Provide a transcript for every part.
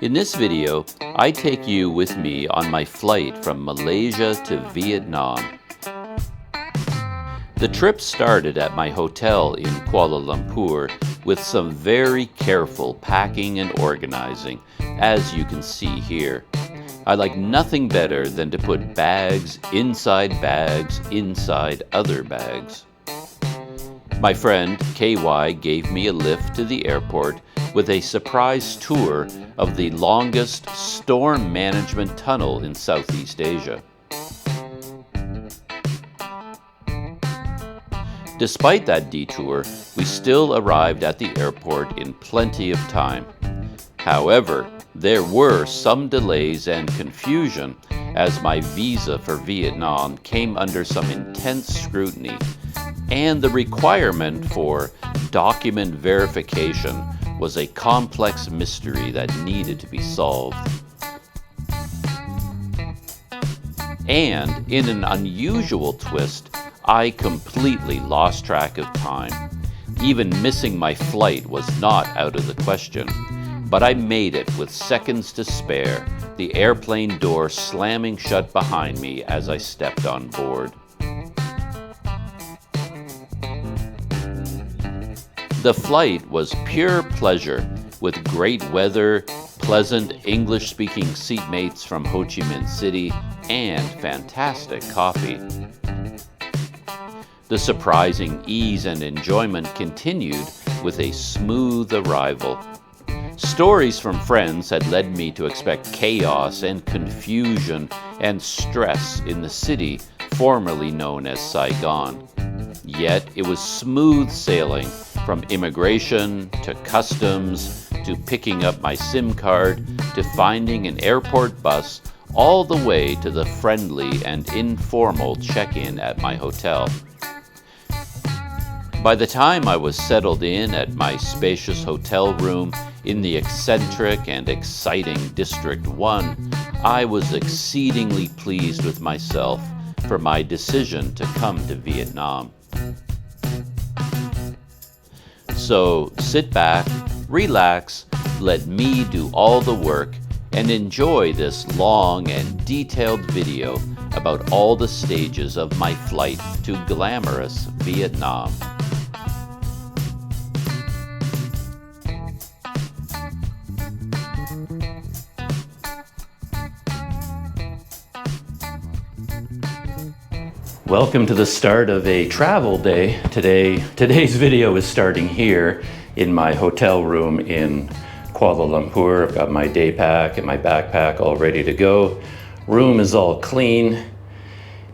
In this video, I take you with me on my flight from Malaysia to Vietnam. The trip started at my hotel in Kuala Lumpur with some very careful packing and organizing, as you can see here. I like nothing better than to put bags inside other bags. My friend KY gave me a lift to the airport with a surprise tour of the longest storm management tunnel in Southeast Asia. Despite that detour, we still arrived at the airport in plenty of time. However, there were some delays and confusion as my visa for Vietnam came under some intense scrutiny, and the requirement for document verification was a complex mystery that needed to be solved. And in an unusual twist, I completely lost track of time. Even missing my flight was not out of the question, but I made it with seconds to spare, the airplane door slamming shut behind me as I stepped on board. The flight was pure pleasure, with great weather, pleasant English-speaking seatmates from Ho Chi Minh City, and fantastic coffee. The surprising ease and enjoyment continued with a smooth arrival. Stories from friends had led me to expect chaos and confusion and stress in the city formerly known as Saigon. Yet it was smooth sailing from immigration to customs to picking up my SIM card to finding an airport bus all the way to the friendly and informal check-in at my hotel. By the time I was settled in at my spacious hotel room in the eccentric and exciting District 1, I was exceedingly pleased with myself for my decision to come to Vietnam. So sit back, relax, let me do all the work, and enjoy this long and detailed video about all the stages of my flight to glamorous Vietnam. Welcome to the start of a travel day. Today's video is starting here in my hotel room in Kuala Lumpur. I've got my day pack and my backpack all ready to go. Room is all clean,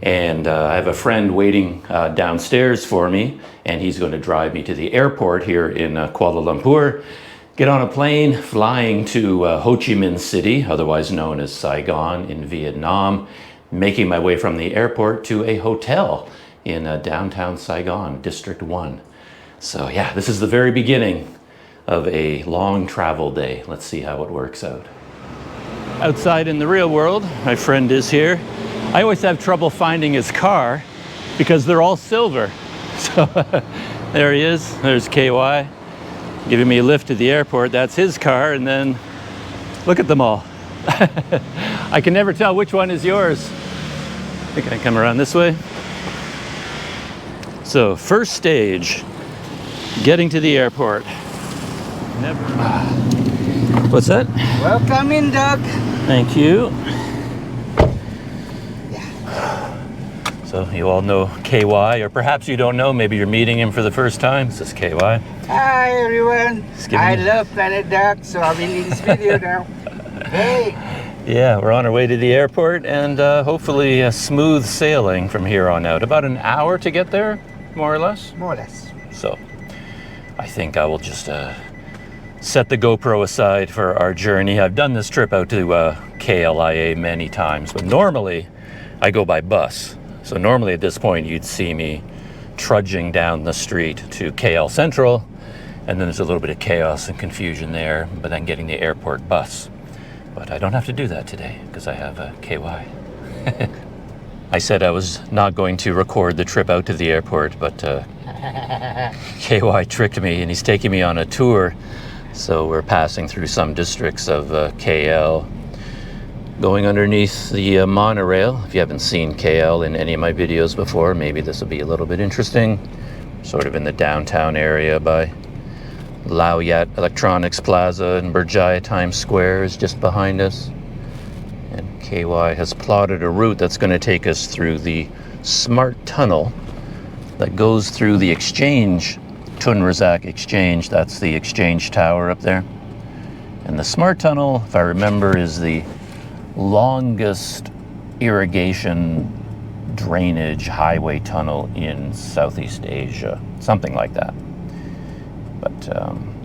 and I have a friend waiting downstairs for me, and he's going to drive me to the airport here in Kuala Lumpur. Get on a plane flying to Ho Chi Minh City, otherwise known as Saigon in Vietnam, making my way from the airport to a hotel in downtown Saigon, District 1. So yeah, this is the very beginning of a long travel day. Let's see how it works out. Outside in the real world, my friend is here. I always have trouble finding his car because they're all silver. So there he is, there's KY, giving me a lift to the airport. That's his car, and then look at them all. I can never tell which one is yours. I think I come around this way. So first stage, getting to the airport. What's that? Welcome in, Doug. Thank you. Yeah. So you all know KY, or perhaps you don't know, maybe you're meeting him for the first time. This is KY. Hi, everyone. I love Planet Doug, so I'll be in this video now. Hey. Yeah, we're on our way to the airport, and hopefully smooth sailing from here on out. About an hour to get there, more or less? More or less. So I think I will just set the GoPro aside for our journey. I've done this trip out to KLIA many times, but normally I go by bus. So normally at this point you'd see me trudging down the street to KL Central, and then there's a little bit of chaos and confusion there, but then getting the airport bus. But I don't have to do that today because I have a KY. I said I was not going to record the trip out to the airport, but KY tricked me, and he's taking me on a tour So we're passing through some districts of KL, going underneath the monorail. If you haven't seen KL in any of my videos before, maybe this will be a little bit interesting. Sort of in the downtown area by Laoyat Electronics Plaza, and Berjaya Times Square is just behind us. And KY has plotted a route that's going to take us through the smart tunnel that goes through the exchange, Tun Razak Exchange. That's the exchange tower up there. And the smart tunnel, if I remember, is the longest irrigation drainage highway tunnel in Southeast Asia, something like that. But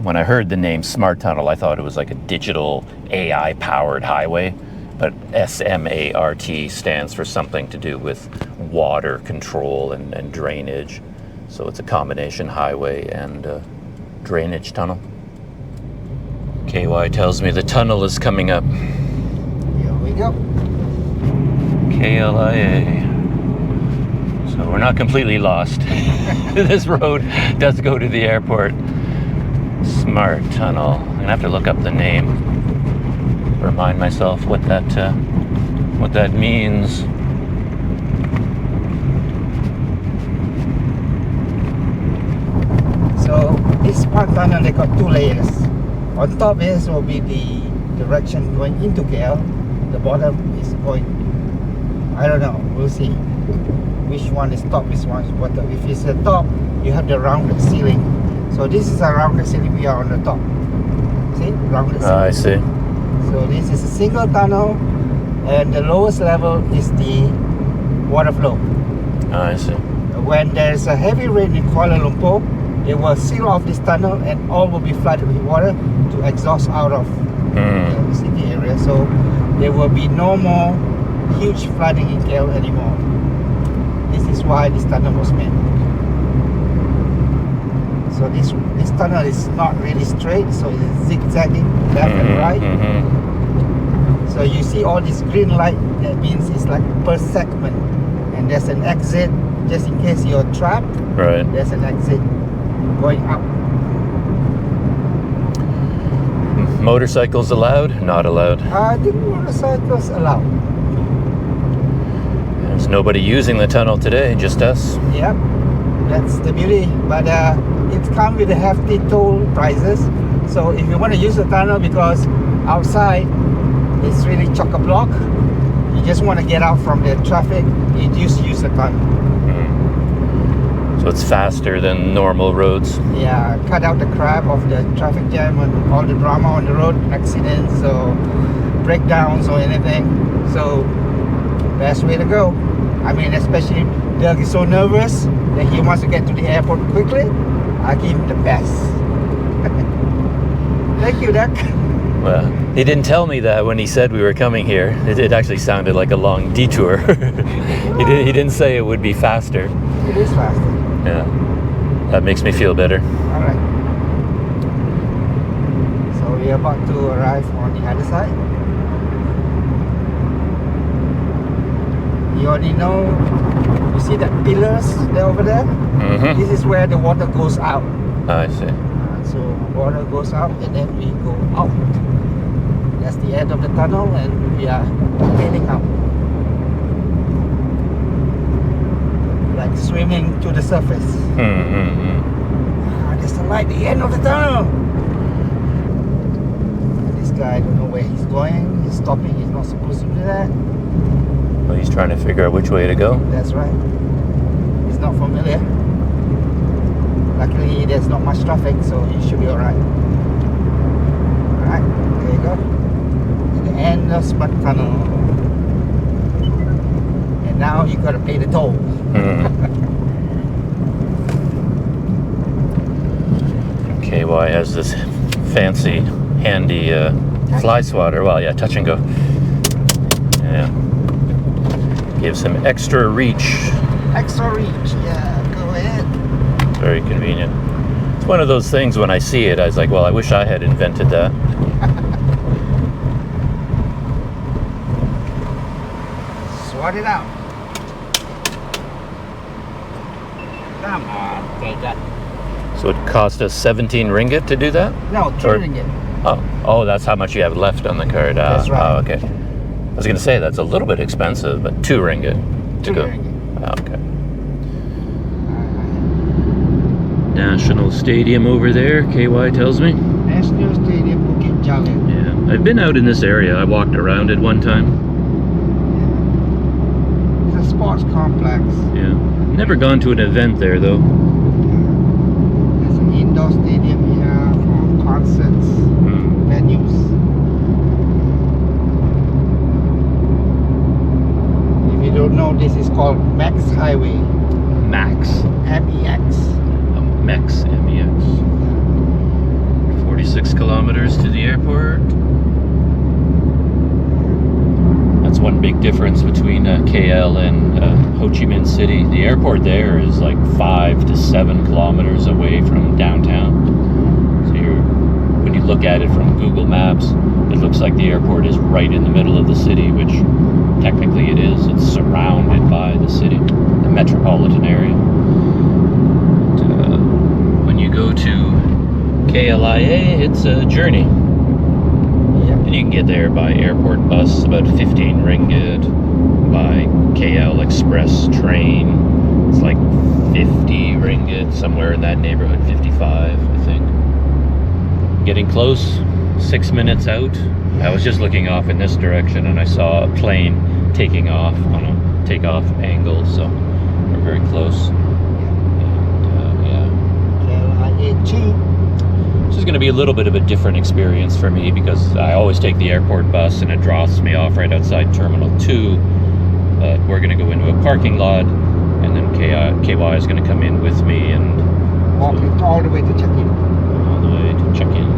when I heard the name Smart Tunnel, I thought it was like a digital AI powered highway, but SMART stands for something to do with water control and drainage. So it's a combination highway and drainage tunnel. KY tells me the tunnel is coming up. Here we go. KLIA. So we're not completely lost. This road does go to the airport. Smart Tunnel. I'm gonna have to look up the name. Remind myself what that means. So this smart tunnel, they got 2 layers. On top is will be the direction going into KL. The bottom is going, I don't know, we'll see which one is top, which one is bottom. If it's the top, you have the rounded ceiling. So this is a rounded ceiling, we are on the top. See, rounded ceiling. I see. So this is a single tunnel, and the lowest level is the water flow. I see. When there's a heavy rain in Kuala Lumpur, they will seal off this tunnel and all will be flooded with water to exhaust out of the city area. So there will be no more huge flooding in KL anymore. This is why this tunnel was made. So this tunnel is not really straight, so it's zigzagging left and right. So you see all this green light, that means it's like per segment. And there's an exit, just in case you're trapped. Right. There's an exit going up. Motorcycles allowed? Not allowed. I think motorcycles allowed. There's nobody using the tunnel today, just us. Yep, that's the beauty. But it comes with a hefty toll prices. So if you want to use the tunnel, because outside it's really chock-a-block, you just want to get out from the traffic, you just use the tunnel. So it's faster than normal roads. Yeah, cut out the crap of the traffic jam and all the drama on the road, accidents or breakdowns or anything. So best way to go. I mean, especially Doug is so nervous that he wants to get to the airport quickly. I give him the best. Thank you, Doug. Well, he didn't tell me that when he said we were coming here. It actually sounded like a long detour. He didn't say it would be faster. It is faster. Yeah, that makes me feel better. All right. So we're about to arrive on the other side. You already know, you see that pillars there over there? This is where the water goes out. I see. So water goes out and then we go out. That's the end of the tunnel and we are heading out. Like swimming to the surface. There's the light at the end of the tunnel. And this guy, I don't know where he's going. He's stopping, he's not supposed to do that. Well, he's trying to figure out which way to go. That's right. He's not familiar. Luckily, there's not much traffic, so he should be alright. Alright, there you go. At the end of Smart Tunnel. And now you gotta pay the toll. KY has this fancy, handy fly swatter. Well, yeah, touch and go. Yeah. Gives him extra reach. Extra reach, yeah, go ahead. Very convenient. It's one of those things when I see it, I was like, well, I wish I had invented that. Swat it out. Come on, take that. So it cost us 17 ringgit to do that? No, 3 ringgit. Oh, that's how much you have left on the card. That's right. Oh, okay. I was going to say that's a little bit expensive, but 2 ringgit to 2 go. ringgit. Okay. National Stadium over there, KY tells me. National Stadium, Bukit Jalil. Yeah, I've been out in this area. I walked around it one time. It's a sports complex. Yeah. Never gone to an event there though. There's an indoor stadium here for concerts, venues. If you don't know, this is called Max Highway. Max. MEX. MEX. MEX. 46 kilometers to the airport. That's one big difference between KL and Ho Chi Minh City. The airport there is like 5 to 7 kilometers away from downtown. So when you look at it from Google Maps, it looks like the airport is right in the middle of the city, which technically it is. It's surrounded by the city, the metropolitan area. When you go to KLIA, it's a journey. And you can get there by airport bus, about 15 ringgit. By KL Express train, it's like 50 ringgit, somewhere in that neighborhood, 55, I think. Getting close, 6 minutes out. I was just looking off in this direction and I saw a plane taking off on a takeoff angle, so we're very close. And yeah. KLIA 2. This is going to be a little bit of a different experience for me because I always take the airport bus and it drops me off right outside Terminal 2. But we're going to go into a parking lot and then KY is going to come in with me and walk it all the way to check-in. All the way to check-in.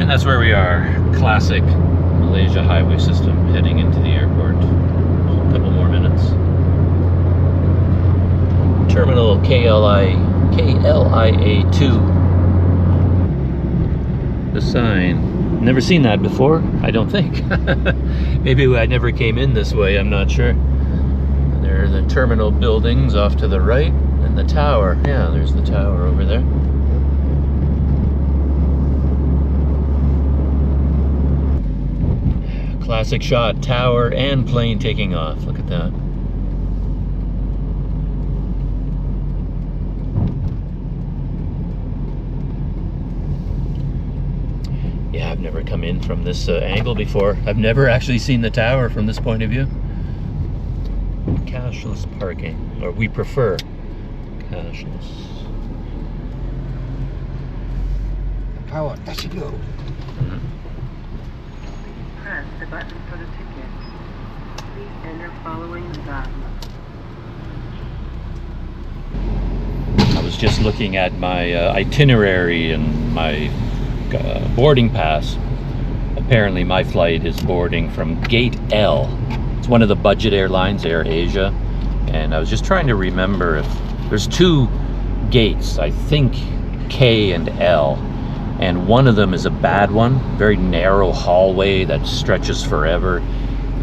And that's where we are. Classic Malaysia highway system heading into the airport. A couple more minutes. Terminal KLIA 2. The sign. Never seen that before, I don't think. Maybe I never came in this way, I'm not sure. There are the terminal buildings off to the right, and the tower. Yeah, there's the tower over there. Classic shot, tower and plane taking off. Look at that. Yeah, I've never come in from this angle before. I've never actually seen the tower from this point of view. Cashless parking, or we prefer cashless. Power, there you go. Press the button for the ticket. Please enter following the guidelines. I was just looking at my itinerary and my boarding pass. Apparently my flight is boarding from Gate L. It's one of the budget airlines, AirAsia, and I was just trying to remember if there's 2 gates, I think K and L, and one of them is a bad one, very narrow hallway that stretches forever.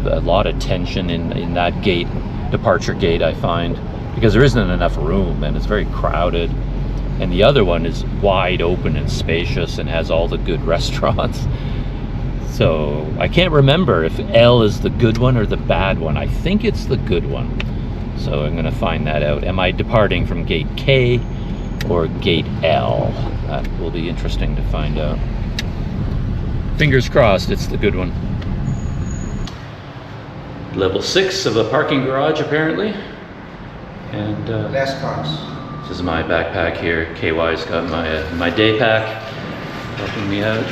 A lot of tension in that gate, departure gate, I find, because there isn't enough room and it's very crowded. And the other one is wide open and spacious and has all the good restaurants. So I can't remember if L is the good one or the bad one. I think it's the good one. So I'm going to find that out. Am I departing from Gate K or Gate L? That will be interesting to find out. Fingers crossed it's the good one. Level 6 of a parking garage apparently. And Last cars. this is my backpack here. KY's got my day pack helping me out.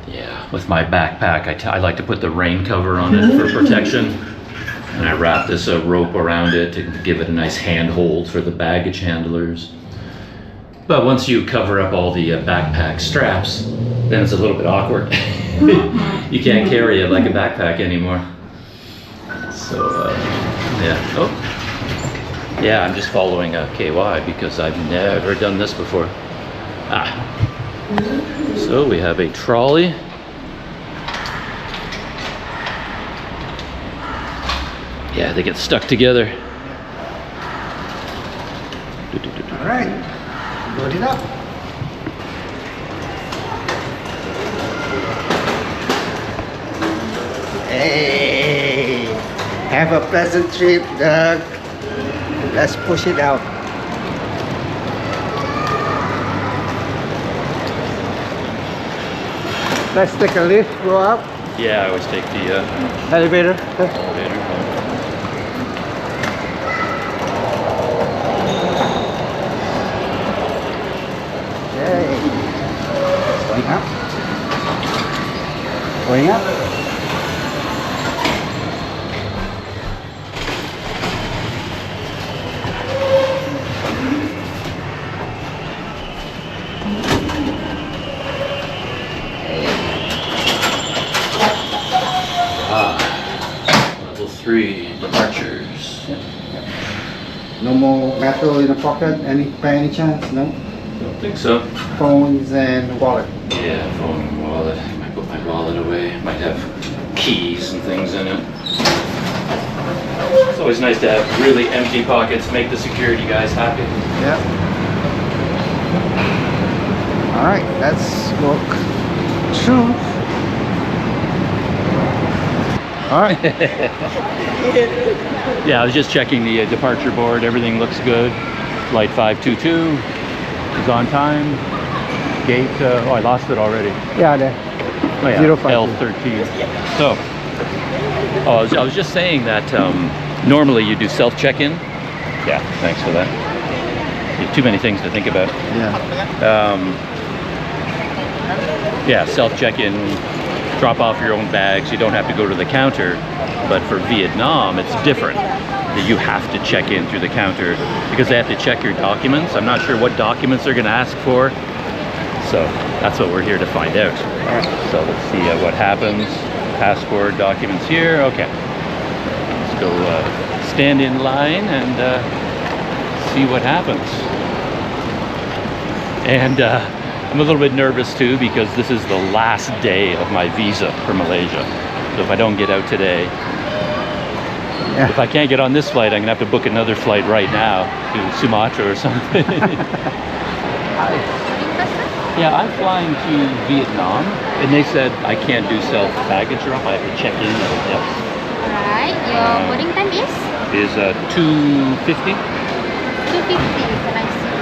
Yeah, with my backpack, I like to put the rain cover on it for protection. And I wrap this rope around it to give it a nice handhold for the baggage handlers. But once you cover up all the backpack straps, then it's a little bit awkward. You can't carry it like a backpack anymore. So, yeah. Oh, yeah, I'm just following KY because I've never done this before. So we have a trolley. Yeah, they get stuck together. All right, load it up. Hey, have a pleasant trip, Doug. Let's push it out. Let's take a lift, go up. Yeah, I always take the Elevator. elevator. Okay. Going up. Going up. Level 3 departures. No more metal in the pocket, by any chance? No? Don't think so. Phones and wallet. Yeah, phone and wallet. I might put my wallet away. Might have keys and things in it. It's always nice to have really empty pockets. Make the security guys happy. Yeah. All right, let's walk through. All right. Yeah, I was just checking the departure board. Everything looks good. Flight 522 is on time. Gate, oh, I lost it already. Yeah, there. Oh, yeah, 052. L13. So, I was just saying that normally you do self-check-in. Yeah, thanks for that. You have too many things to think about. Yeah. Yeah, self-check-in, drop off your own bags. You don't have to go to the counter. But for Vietnam, it's different. That you have to check in through the counter because they have to check your documents. I'm not sure what documents they're going to ask for. So that's what we're here to find out. All right. So let's see what happens. Passport documents here. Okay. Let's go stand in line and see what happens. And I'm a little bit nervous too because this is the last day of my visa for Malaysia. So if I don't get out today, if I can't get on this flight, I'm gonna have to book another flight right now to Sumatra or something. Yeah, I'm flying to Vietnam, and they said I can't do self-baggage drop. I have to check in at a desk. Alright, your boarding time is? Is 2:50? 2:50, can I see?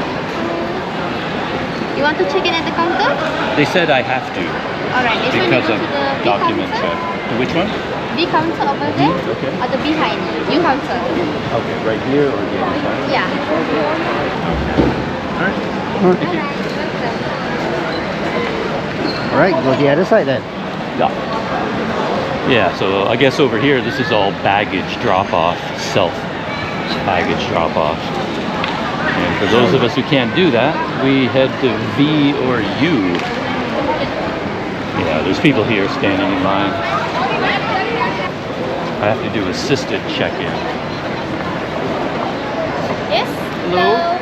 You want to check in at the counter? They said I have to Alright, this one you because go of to the B document counter. check. Which one? B counter over there, Okay. or the behind, you counter. Okay, right here or the other side? Yeah. All right. Alright, welcome. All right, go the other side then. Yeah. Yeah, so I guess over here, this is all baggage drop-off, self-baggage drop-off. And for those of us who can't do that, we head to V or U. Yeah, there's people here standing in line. I have to do assisted check-in. Yes? Hello?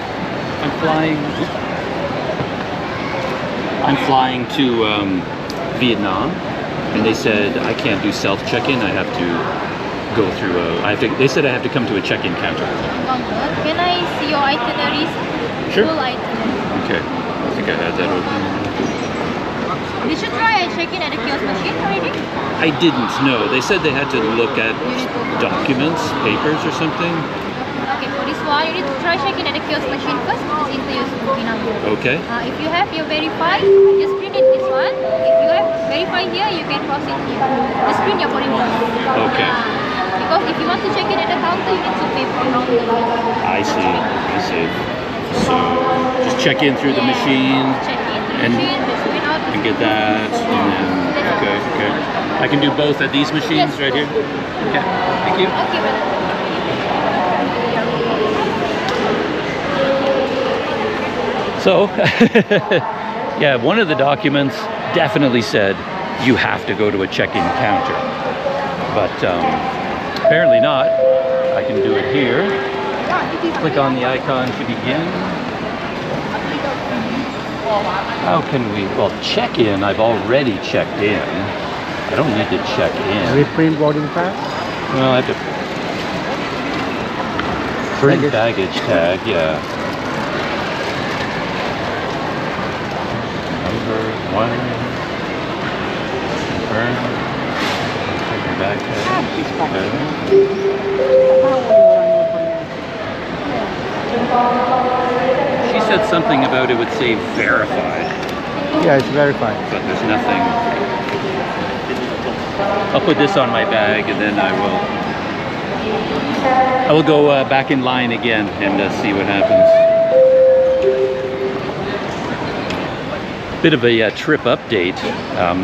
I'm flying to Vietnam, and they said I can't do self check-in. I have to go through they said I have to come to a check-in counter. Can I see your itineraries? Sure. Full itinerary. Okay, I think I had that open. Did you try a check-in at the kiosk machine already? I didn't know. They said they had to look at documents, papers, or something. Okay, for this one, you need to try check-in at the kiosk machine first. Just enter your booking number. Okay. If you have your verify, just print it this one. If you have verify here, you can cross it here. Just print your boarding pass. Okay. Because if you want to check in at the counter, you need to pay for counter. I see. So just check in through the machine Check in the and- machine, just print out. and get that. And then, okay. I can do both at these machines Yes. right here. Okay. Thank you. Okay, brother. So, yeah, one of the documents definitely said you have to go to a check-in counter, but apparently not. I can do it here. Click on the icon to begin. How can we, well, check-in, I've already checked in. I don't need to check in. Reprint boarding pass. Well, I have to Free baggage tag, yeah. Number 1. Confirm. Check your bag tag. She said something about it would say verified, Yeah, it's verified. but there's nothing. I'll put this on my bag and then I will go back in line again and see what happens. Bit of a trip update.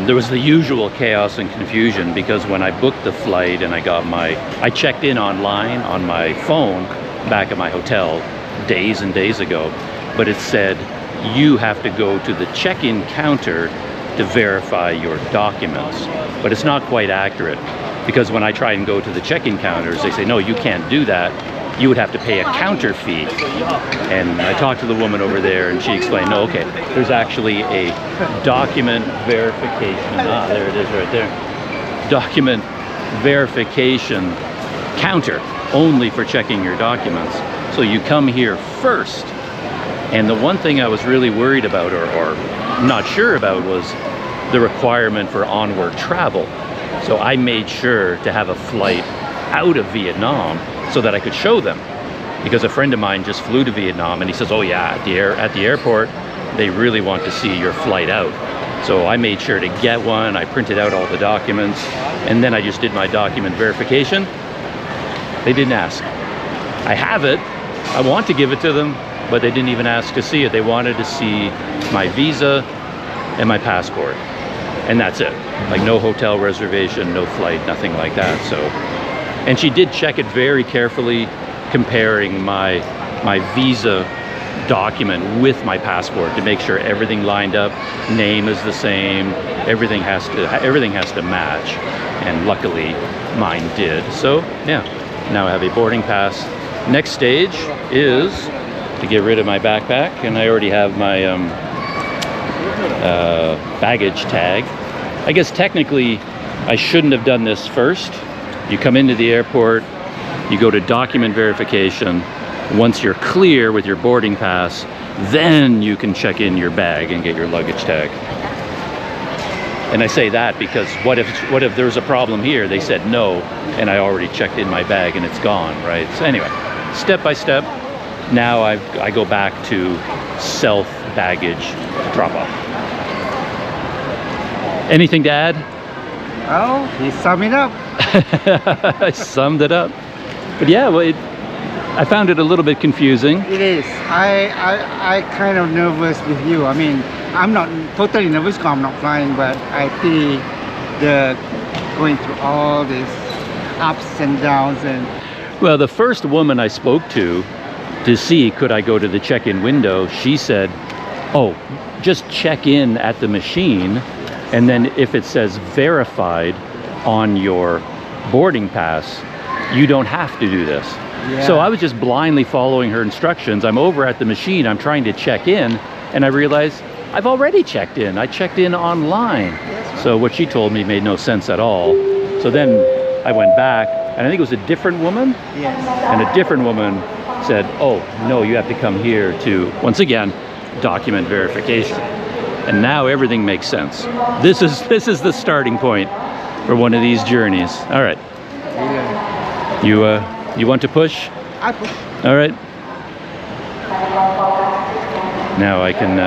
There was the usual chaos and confusion because when I booked the flight and I checked in online on my phone back at my hotel days and days ago, but it said you have to go to the check-in counter to verify your documents. But it's not quite accurate because when I try and go to the check-in counters, they say, no, you can't do that. You would have to pay a counter fee. And I talked to the woman over there and she explained, no, okay, there's actually a document verification. Ah, there it is right there. Document verification counter only for checking your documents. So you come here first. And the one thing I was really worried about or not sure about was the requirement for onward travel. So I made sure to have a flight out of Vietnam so that I could show them. Because a friend of mine just flew to Vietnam and he says, oh yeah, at the airport, they really want to see your flight out. So I made sure to get one, I printed out all the documents, and then I just did my document verification. They didn't ask. I have it, I want to give it to them, but they didn't even ask to see it. They wanted to see my visa and my passport. And that's it. Like no hotel reservation, no flight, nothing like that. So, and she did check it very carefully, comparing my visa document with my passport to make sure everything lined up, name is the same, everything has to match. And luckily mine did. So yeah, now I have a boarding pass. Next stage is to get rid of my backpack, and I already have my baggage tag. I guess technically I shouldn't have done this first. You come into the airport, you go to document verification. Once you're clear with your boarding pass, then you can check in your bag and get your luggage tag. And I say that because what if there's a problem here? They said no, and I already checked in my bag and it's gone, right? So anyway, step by step, now I go back to self-baggage drop-off. Anything to add? Oh, he summed it up. I summed it up. But yeah, well, I found it a little bit confusing. It is. I kind of nervous with you. I mean, I'm not totally nervous because I'm not flying, but I think the going through all these ups and downs and... Well, the first woman I spoke to see could I go to the check-in window, she said, oh, just check in at the machine, and then if it says verified on your boarding pass, you don't have to do this. Yeah. So I was just blindly following her instructions. I'm over at the machine, I'm trying to check in, and I realized I've already checked in. I checked in online. So what she told me made no sense at all. So then I went back, and I think it was a different woman. Yes. And a different woman said, oh, no, you have to come here to, once again, document verification. And now everything makes sense. This is the starting point for one of these journeys. All right. Yeah. You want to push? I push. All right. Now I can...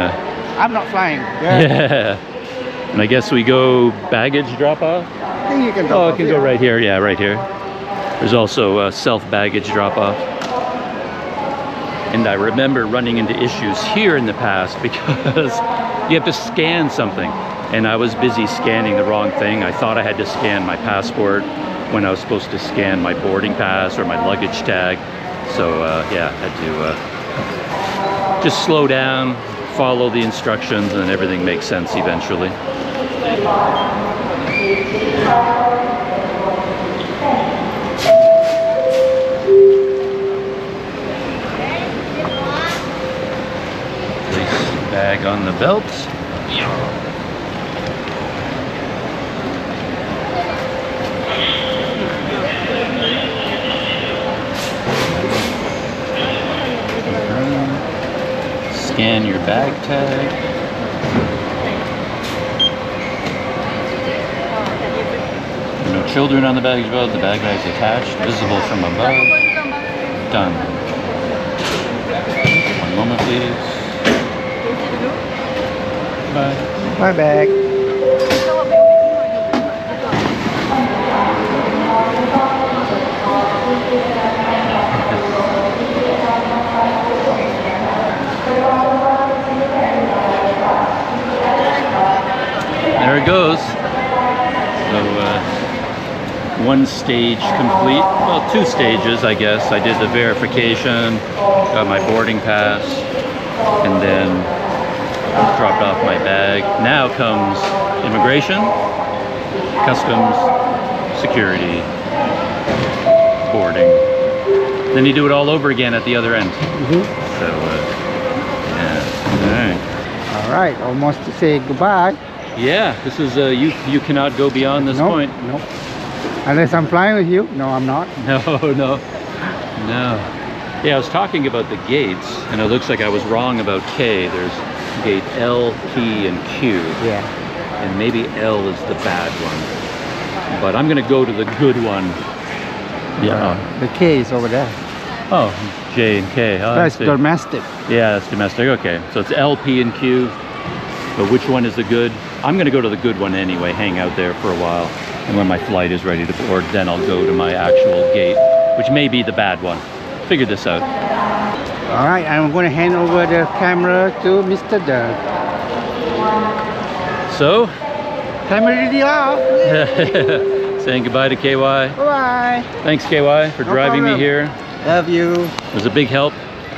I'm not flying. Yeah. And I guess we go baggage drop off? I think you can drop Oh, off. I can go right here. Yeah, right here. There's also self-baggage drop off. And I remember running into issues here in the past because you have to scan something. And I was busy scanning the wrong thing. I thought I had to scan my passport when I was supposed to scan my boarding pass or my luggage tag. So yeah, I had to just slow down, follow the instructions, and everything makes sense eventually. Place the bag on the belt. Scan your bag tag. No children on the bag as well. The bag is attached, visible from above. Done. One moment, please. Bye. My bag. There it goes. So one stage complete. Well, 2 stages, I guess. I did the verification, got my boarding pass, and then dropped off my bag. Now comes immigration, customs, security, boarding. Then you do it all over again at the other end. So, yeah. All right, almost to say goodbye. Yeah, this is you cannot go beyond this point. Nope. Unless I'm flying with you. No, I'm not. No. Yeah, I was talking about the gates, and it looks like I was wrong about K. There's gate L, P, and Q. Yeah. And maybe L is the bad one. But I'm gonna go to the good one. Yeah. The K is over there. Oh, J and K. Oh, That's domestic. Yeah, that's domestic. Okay, so it's L, P, and Q. But which one is the good? I'm gonna go to the good one anyway, hang out there for a while. And when my flight is ready to board, then I'll go to my actual gate, which may be the bad one. Figure this out. All right, I'm going to hand over the camera to Mr. Doug. So, Camera ready off. saying goodbye to KY. Bye. Thanks KY for driving me problem. here. Love you. It was a big help,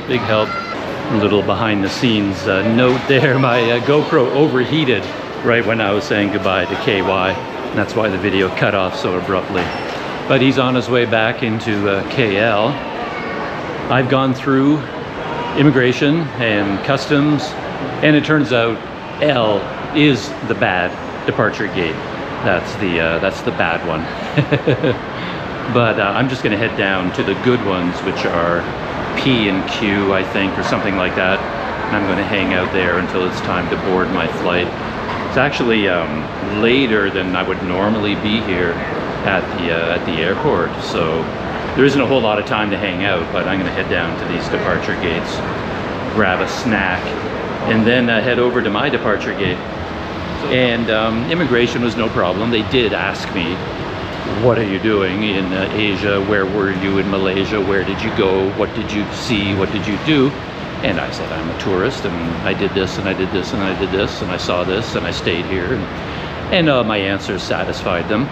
big help. A little behind the scenes note there. My GoPro overheated right when I was saying goodbye to KY. And that's why the video cut off so abruptly. But he's on his way back into KL. I've gone through immigration and customs, and it turns out L is the bad departure gate. That's the bad one. But I'm just gonna head down to the good ones, which are P and Q, I think, or something like that. And I'm gonna hang out there until it's time to board my flight. It's actually later than I would normally be here at the airport, so there isn't a whole lot of time to hang out, but I'm gonna head down to these departure gates, grab a snack, and then head over to my departure gate. And immigration was no problem. They did ask me, what are you doing in Asia? Where were you in Malaysia? Where did you go? What did you see? What did you do? And I said, I'm a tourist, and I did this, and I did this, and I did this, and I saw this, and I stayed here. And my answers satisfied them.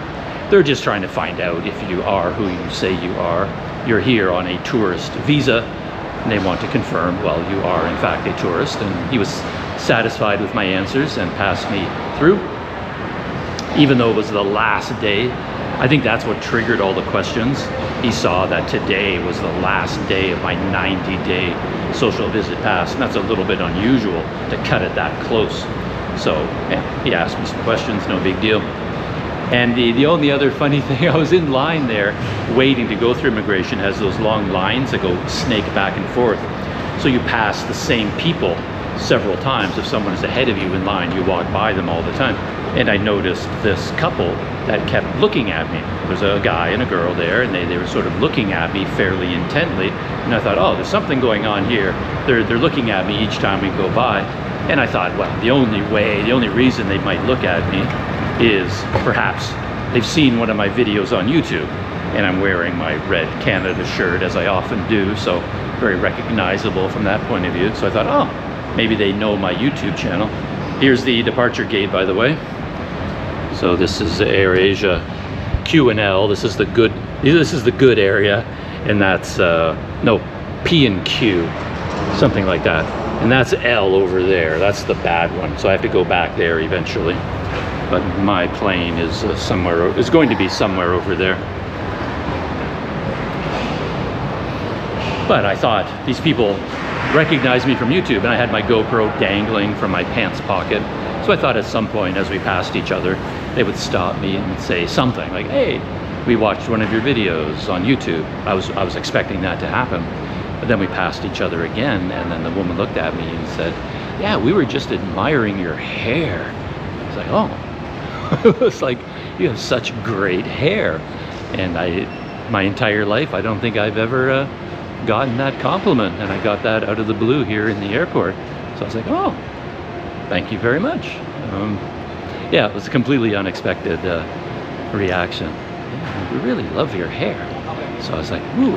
They're just trying to find out if you are who you say you are. You're here on a tourist visa, and they want to confirm, well, you are in fact a tourist. And he was satisfied with my answers and passed me through. Even though it was the last day, I think that's what triggered all the questions. He saw that today was the last day of my 90-day social visit pass, and that's a little bit unusual to cut it that close. So yeah, he asked me some questions, no big deal. And the only other funny thing, I was in line there waiting to go through immigration. It has those long lines that go snake back and forth. So you pass the same people several times. If someone is ahead of you in line, you walk by them all the time. And I noticed this couple that kept looking at me. There was a guy and a girl there, and they were sort of looking at me fairly intently. And I thought, oh, there's something going on here. They're looking at me each time we go by. And I thought, well, the only reason they might look at me is perhaps they've seen one of my videos on YouTube, and I'm wearing my red Canada shirt, as I often do, so very recognizable from that point of view. So I thought, oh, maybe they know my YouTube channel. Here's the departure gate, by the way. So this is AirAsia Q and L. This is the good area, and that's no, P and Q, something like that. And that's L over there. That's the bad one. So I have to go back there eventually. But my plane is going to be somewhere over there. But I thought these people recognized me from YouTube, and I had my GoPro dangling from my pants pocket. So I thought at some point as we passed each other, they would stop me and say something like, hey, we watched one of your videos on YouTube. I was expecting that to happen. But then we passed each other again, and then the woman looked at me and said, yeah, we were just admiring your hair. I was like, oh. It was like, you have such great hair. And my entire life, I don't think I've ever gotten that compliment, and I got that out of the blue here in the airport. So I was like, oh, thank you very much. Yeah, it was a completely unexpected reaction. Yeah, we really love your hair. So I was like, ooh,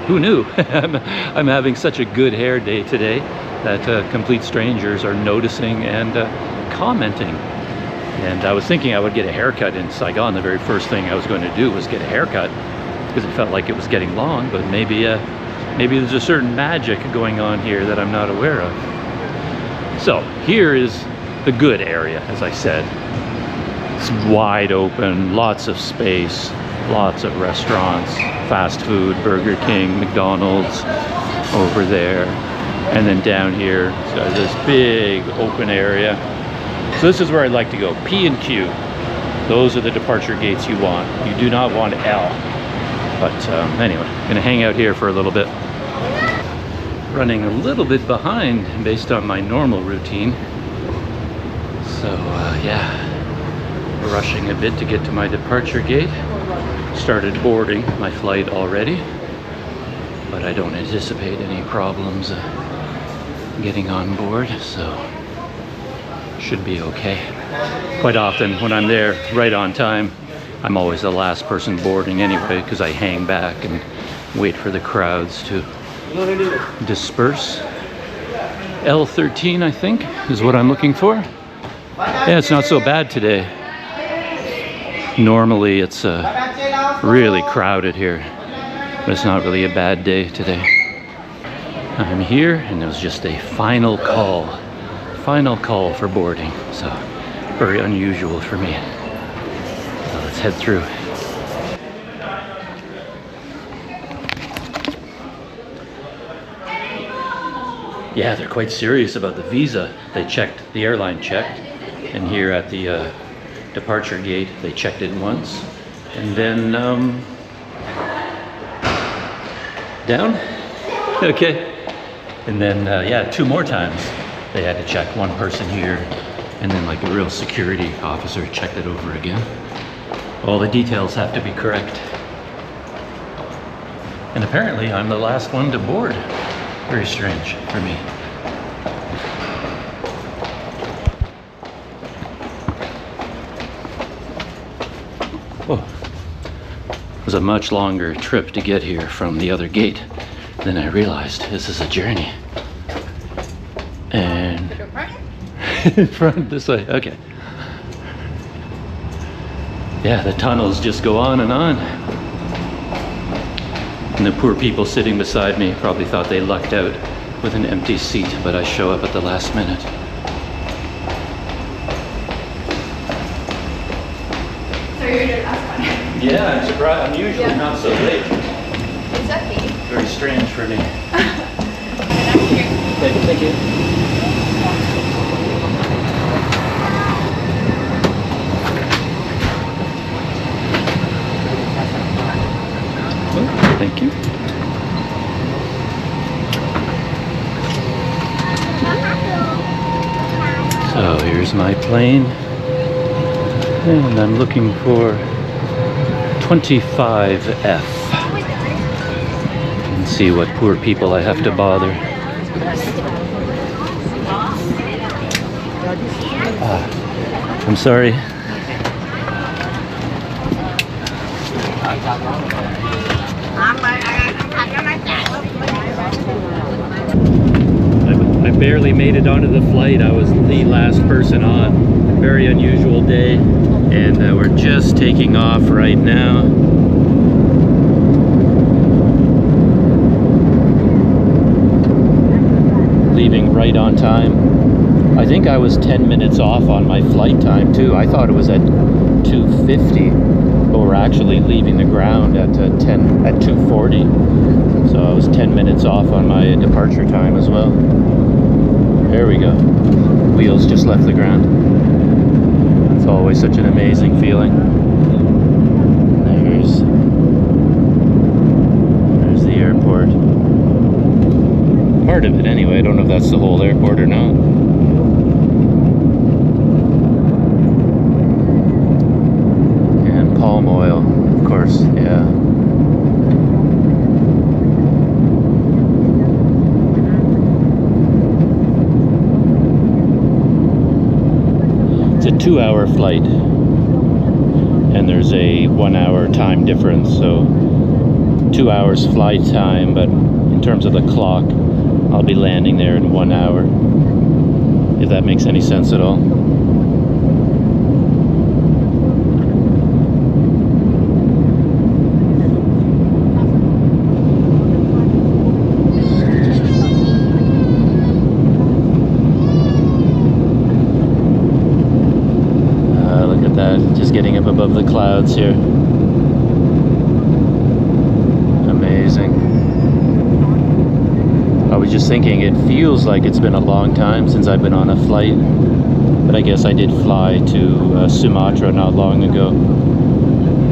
who knew? I'm having such a good hair day today that complete strangers are noticing and commenting. And I was thinking I would get a haircut in Saigon. The very first thing I was going to do was get a haircut because it felt like it was getting long, but maybe there's a certain magic going on here that I'm not aware of. So here is the good area, as I said. It's wide open, lots of space, lots of restaurants, fast food, Burger King, McDonald's over there. And then down here, it's got this big open area. So this is where I'd like to go, P and Q. Those are the departure gates you want. You do not want L. But anyway, gonna hang out here for a little bit. Running a little bit behind based on my normal routine. So yeah, rushing a bit to get to my departure gate. Started boarding my flight already, but I don't anticipate any problems getting on board, so should be okay. Quite often when I'm there right on time, I'm always the last person boarding anyway, because I hang back and wait for the crowds to disperse. L13, I think, is what I'm looking for. Yeah, it's not so bad today. Normally it's really crowded here, but it's not really a bad day today. I'm here, and it was just a final call for boarding, so very unusual for me. So let's head through. Yeah, they're quite serious about the visa. The airline checked, and here at the departure gate, they checked it once, and then down, okay, and then yeah, 2 more times. They had to check one person here, and then like a real security officer checked it over again. All the details have to be correct. And apparently I'm the last one to board. Very strange for me. Whoa. It was a much longer trip to get here from the other gate than I realized. This is a journey. And in front, this way, okay. Yeah, the tunnels just go on and on. And the poor people sitting beside me probably thought they lucked out with an empty seat, but I show up at the last minute. So you're the last one? Yeah, I'm surprised. I'm usually not so late. It's okay. Very strange for me. Thank you. Thank you. Thank you. So here's my plane, and I'm looking for 25F. And see what poor people I have to bother. I'm sorry. I barely made it onto the flight. I was the last person on. Very unusual day, and we're just taking off right now. Leaving right on time. I think I was 10 minutes off on my flight time too. I thought it was at 2:50, but we're actually leaving the ground at 2:40. So I was 10 minutes off on my departure time as well. There we go. Wheels just left the ground. It's always such an amazing feeling. There's the airport. part of it anyway. I don't know if that's the whole airport or not. And palm oil, of course, yeah. It's a 2-hour flight, and there's a 1-hour time difference, so 2 hours flight time, but in terms of the clock, I'll be landing there in 1 hour, if that makes any sense at all. Look at that, just getting up above the clouds here. Amazing. I was just thinking, it feels like it's been a long time since I've been on a flight, but I guess I did fly to Sumatra not long ago,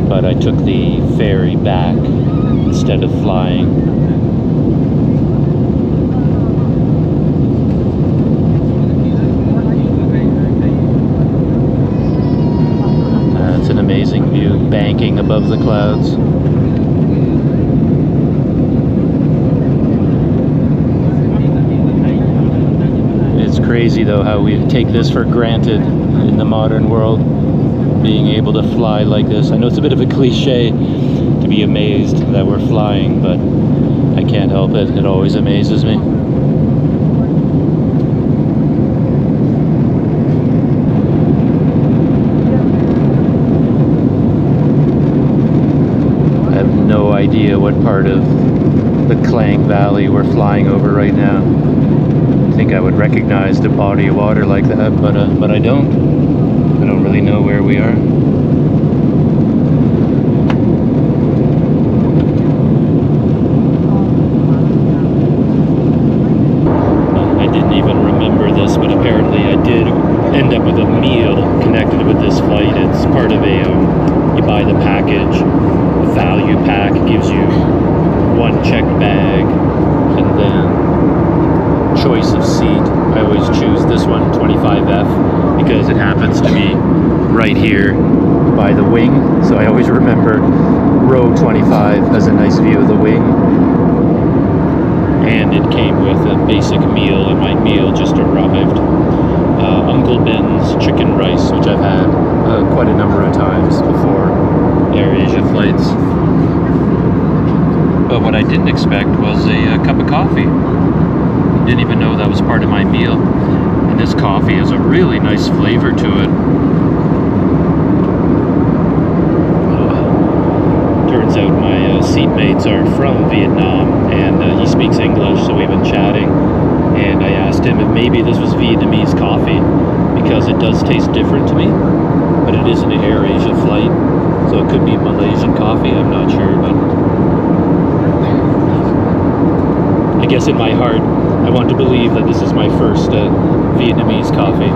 but I took the ferry back instead of flying. It's an amazing view, banking above the clouds. Crazy though how we take this for granted in the modern world, being able to fly like this. I know it's a bit of a cliche to be amazed that we're flying, but I can't help it. It always amazes me. I have no idea what part of the Klang Valley we're flying over right now. I think I would recognize the body of water like that, but I don't. I don't really know where we are. I didn't even remember this, but apparently I did end up with a meal connected with this flight. It's part of a, you buy the package, the value pack gives you one checked bag, and then choice of seat. I always choose this one, 25F, because it happens to be right here by the wing, so I always remember row 25 has a nice view of the wing. And it came with a basic meal, and my meal just arrived. Uncle Ben's chicken rice, which I've had quite a number of times before, AirAsia flights. But what I didn't expect was a cup of coffee. Didn't even know that was part of my meal. And this coffee has a really nice flavor to it. Turns out my seatmates are from Vietnam, and he speaks English, so we've been chatting. And I asked him if maybe this was Vietnamese coffee, because it does taste different to me. But it is an AirAsia flight, so it could be Malaysian coffee, I'm not sure. But I guess in my heart, I want to believe that this is my first Vietnamese coffee.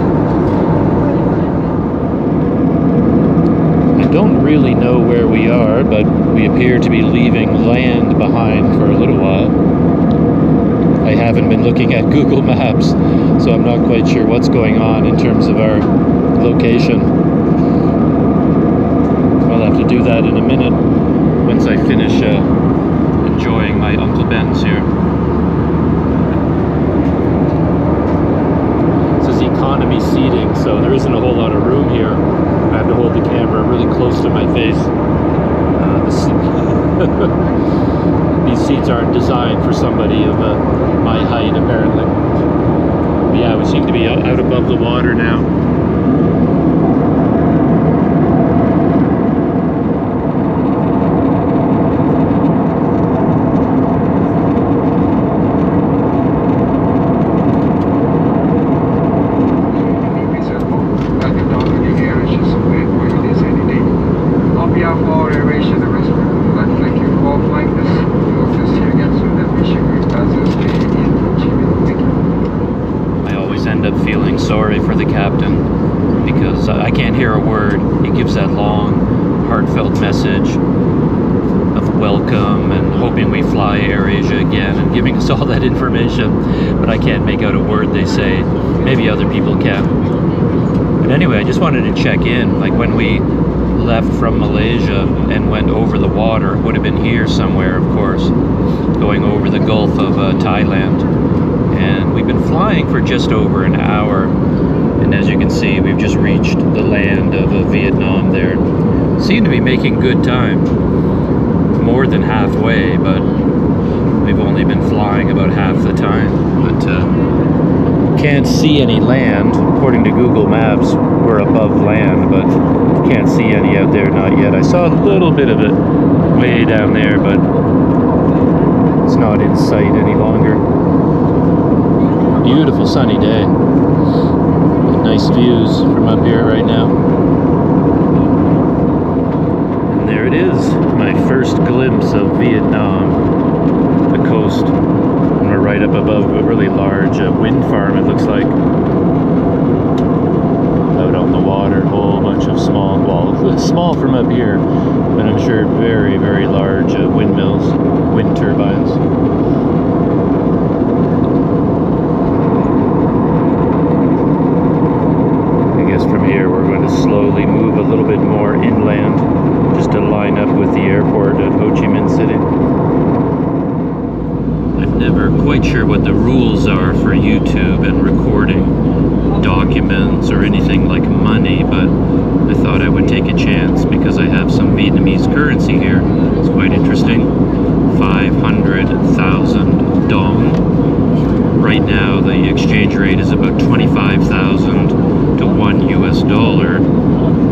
I don't really know where we are, but we appear to be leaving land behind for a little while. I haven't been looking at Google Maps, so I'm not quite sure what's going on in terms of our location. I'll have to do that in a minute once I finish enjoying my Uncle Ben's here. Economy seating, so there isn't a whole lot of room here. I have to hold the camera really close to my face. These seats aren't designed for somebody of my height, apparently. But yeah, we seem to be out above the water now. Sorry for the captain, because I can't hear a word. He gives that long, heartfelt message of welcome and hoping we fly AirAsia again and giving us all that information, but I can't make out a word they say. Maybe other people can. But anyway, I just wanted to check in. Like when we left from Malaysia and went over the water, it would have been here somewhere, of course, going over the Gulf of Thailand. And we've been flying for just over an hour. And as you can see, we've just reached the land of Vietnam there. Seem to be making good time. More than halfway, but we've only been flying about half the time. But can't see any land. According to Google Maps, we're above land, but can't see any out there, not yet. I saw a little bit of it way down there, but it's not in sight any longer. Beautiful sunny day. Nice views from up here right now. And there it is, my first glimpse of Vietnam, the coast. And we're right up above a really large wind farm, it looks like. Out on the water, a whole bunch of small, well, small from up here, but I'm sure very, very large windmills, wind turbines. From here we're going to slowly move a little bit more inland just to line up with the airport at Ho Chi Minh City. I'm never quite sure what the rules are for YouTube and recording documents or anything like money, but I thought I would take a chance because I have some Vietnamese currency here. It's quite interesting. 500,000 dong. Right now the exchange rate is about 25,000 to $1 US,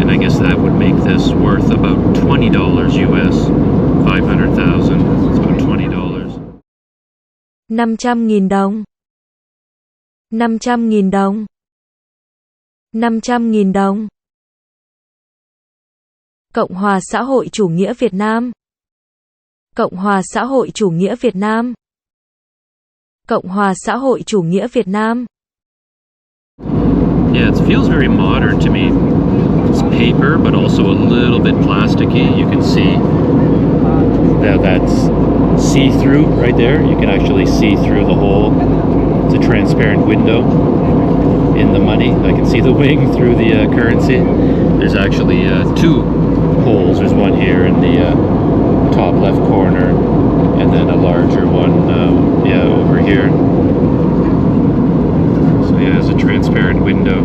and I guess that would make this worth about $20 US. 500,000, it's about $20. 500.000 đồng. 500.000 đồng. 500.000 đồng. Cộng hòa xã hội chủ nghĩa Việt Nam. Cộng hòa xã hội chủ nghĩa Việt Nam. Cộng hòa xã hội chủ nghĩa Việt Nam. Yeah, it feels very modern to me. It's paper, but also a little bit plasticky. You can see that's see-through right there. You can actually see through the hole. It's a transparent window in the money. I can see the wing through the currency. There's actually two holes. There's one here in the top left corner, and then a larger one, over here. So yeah, there's a transparent window.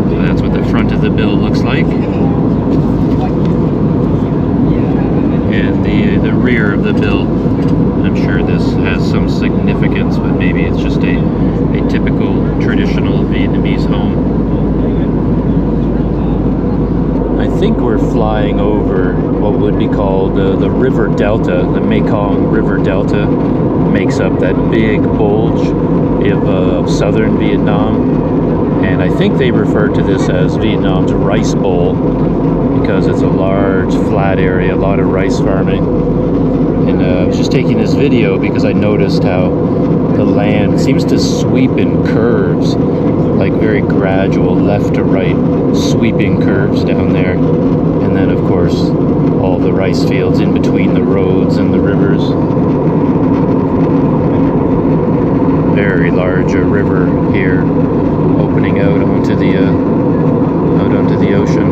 So that's what the front of the bill looks like. And the rear of the bill, I'm sure this has some significance, but maybe it's just a typical traditional Vietnamese home. I think we're flying over what would be called the river delta. The Mekong River Delta makes up that big bulge of southern Vietnam. And I think they refer to this as Vietnam's rice bowl because it's a large flat area, a lot of rice farming. And I was just taking this video because I noticed how the land seems to sweep in curves, like very gradual left to right sweeping curves down there. And then of course all the rice fields in between the roads and the rivers. Very large river here, opening out onto the ocean.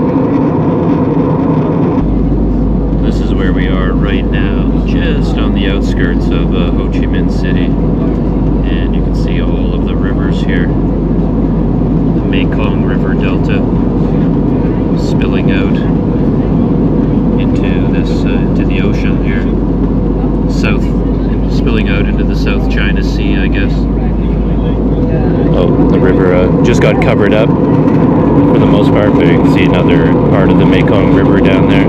This is where we are right now, just on the outskirts of Ho Chi Minh City, and you can see all of the rivers here. The Mekong River Delta spilling out into the ocean here, spilling out into the South China Sea, I guess. Oh, the river just got covered up for the most part, but you can see another part of the Mekong River down there.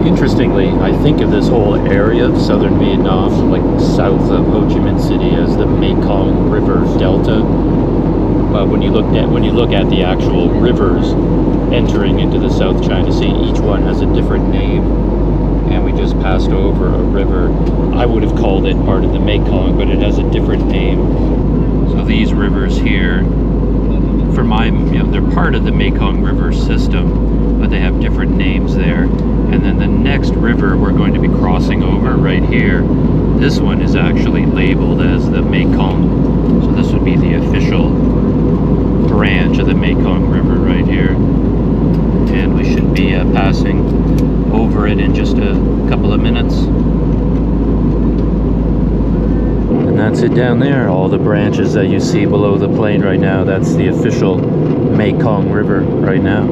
Interestingly, I think of this whole area of southern Vietnam, like south of Ho Chi Minh City, as the Mekong River Delta. But when you look at the actual rivers entering into the South China Sea, each one has a different name. And we just passed over a river. I would have called it part of the Mekong, but it has a different name. So these rivers here, they're part of the Mekong River system. but they have different names there. And then the next river we're going to be crossing over right here, this one is actually labeled as the Mekong. So this would be the official branch of the Mekong River right here. And we should be passing over it in just a couple of minutes. And that's it down there. All the branches that you see below the plane right now, that's the official Mekong River right now.